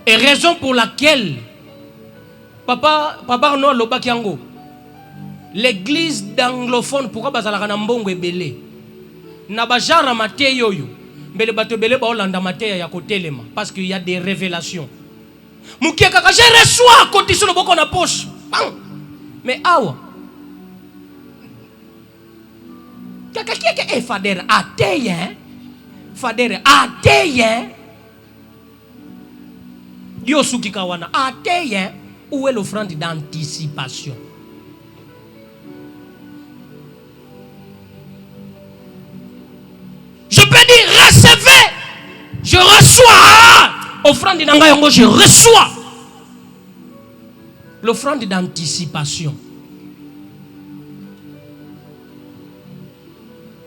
Et raison pour laquelle Papa Arnaud Lobakiango, l'église d'anglophone, pourquoi bazalaka na mbongo ebele? Na bajara mate yoyo, mbele bato ebele ba olanda mate ya kotelema parce qu'il y a des révélations. Mukie kaka je reçois côté sur le boko na poche. Mais awa. Kaka kieke fader ateyen. Fader ateyen. Dieu soukikawana ateyen. Où est l'offrande d'anticipation? Je peux dire recevez. Je reçois. Offrande d'angayongo, je reçois. L'offrande d'anticipation.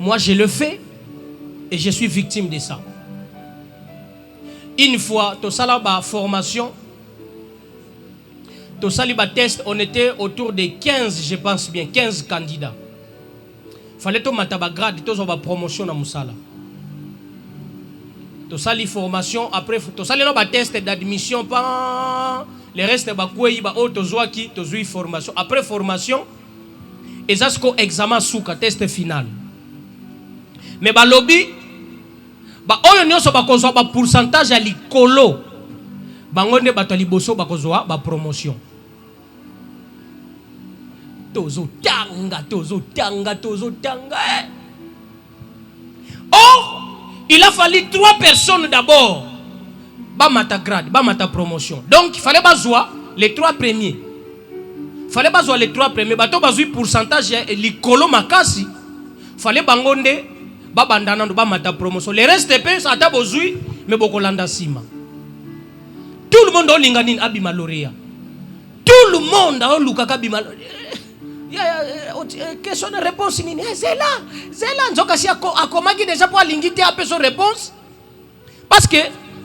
Moi je le fais et je suis victime de ça. Une fois, tu as la formation, tu as le test, on était autour de 15, je pense bien, 15 candidats. Il fallait que tu aies un grade, tu aies une promotion dans Moussala. Tu as la formation, après, tu as le test d'admission, le reste, tu as une formation. Après formation, et ça, c'est examen sous test final. Mais le lobby, oyo nyonso bakozwa ba pourcentage ya likolo bango nde bato liboso bakozwa ba promotion. Tozo tanga. Or, il a fallu 3 personnes d'abord ba mata grade, ba mata promotion. Donc il fallait bazwa les 3 premiers. Bato bazwi pourcentage ya likolo makasi. Fallait bango nde ba bandana ba mata promotion. Les restes pe ça ta bozui mais bokolanda sima. Tout le monde a lingani abima lauréat. Tout le monde a lukaka abima. Question de réponse nini? Zela nzoka si akomaki déjà pour lingité après son réponse. Parce que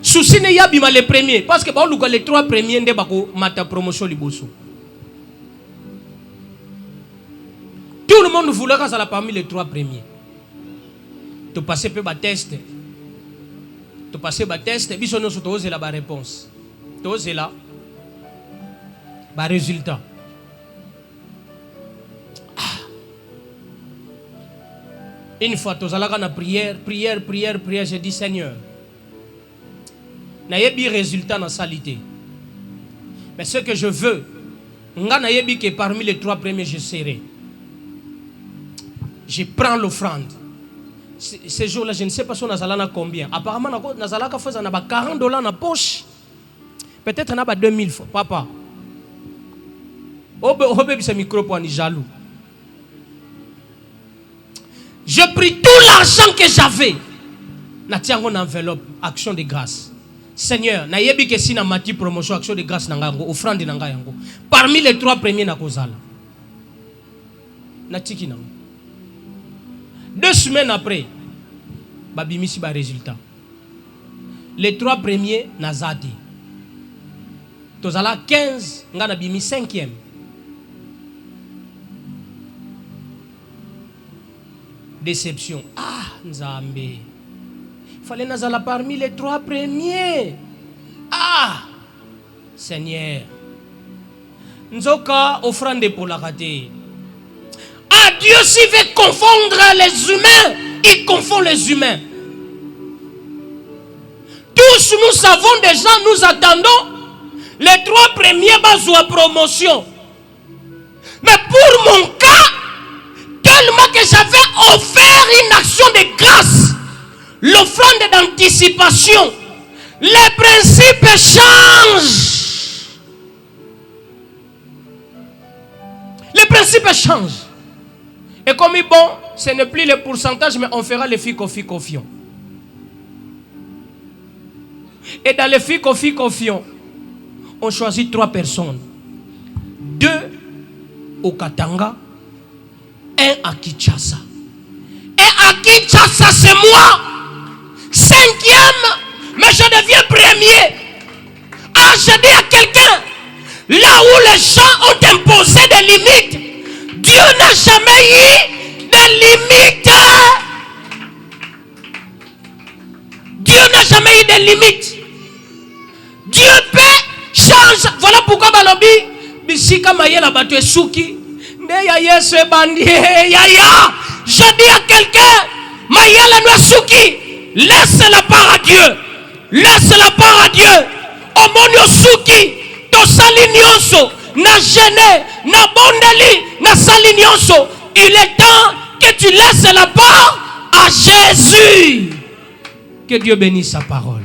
souci ne yabima les premiers parce que ba luka les 3 premiers nde bako mata promotion liboso. Tout le monde voulait que ça parmi les 3 premiers. Tu passes par test. Tu passes par test. Et puis, on a la réponse. Tu as là. Résultat. Une fois, tu as la prière. J'ai dit, Seigneur, il y a un résultat dans la salité. Mais ce que je veux, que parmi les 3 premiers, je serai. Je prends l'offrande. Ces jours-là, je ne sais pas si on a combien. Apparemment, on a 40 $ dans la poche. Peut-être on a 2000 fois. Papa. Ce micro pour jaloux. Je pris tout l'argent que j'avais. Na tiens une enveloppe, action de grâce. Seigneur, na yebi que si na mati promotion action de grâce nangango, offrande nangango. Parmi les 3 premiers na kozala. Na tiki nango. 2 semaines après, babimisi ba résultat. Les 3 premiers nazadi. Tozala 15, ngana bimi 5e. Déception. Ah, Nzambe. Il fallait nazala parmi les 3 premiers. Ah, Seigneur. Nzoka offrande pour la rater. Ah, Dieu s'il veut confondre les humains, il confond les humains. Tous nous savons déjà, nous attendons les 3 premiers bases à promotion. Mais pour mon cas, tellement que j'avais offert une action de grâce, l'offrande d'anticipation, les principes changent. Les principes changent. Et comme il est bon, ce n'est plus le pourcentage, mais on fera les filles confiants. Et dans les filles confiants, on choisit 3 personnes. 2 au Katanga, 1 à Kinshasa. Et à Kinshasa, c'est moi. 5e, mais je deviens premier. Ah, je dis à quelqu'un, là où les gens ont imposé des limites, Dieu n'a jamais eu de limites. Dieu n'a jamais eu de limites. Dieu peut changer. Voilà pourquoi Balobi, Bisika Mayela Batue Souki, Ndeya se bandi, Yaya. Je dis à quelqu'un, Mayela Nouasouki, laisse la part à Dieu. Laisse la part à Dieu. Omonio Souki, Tosali Nyonso, na gêné, na bondeli, na sali nyonso. Il est temps que tu laisses la part à Jésus. Que Dieu bénisse sa parole.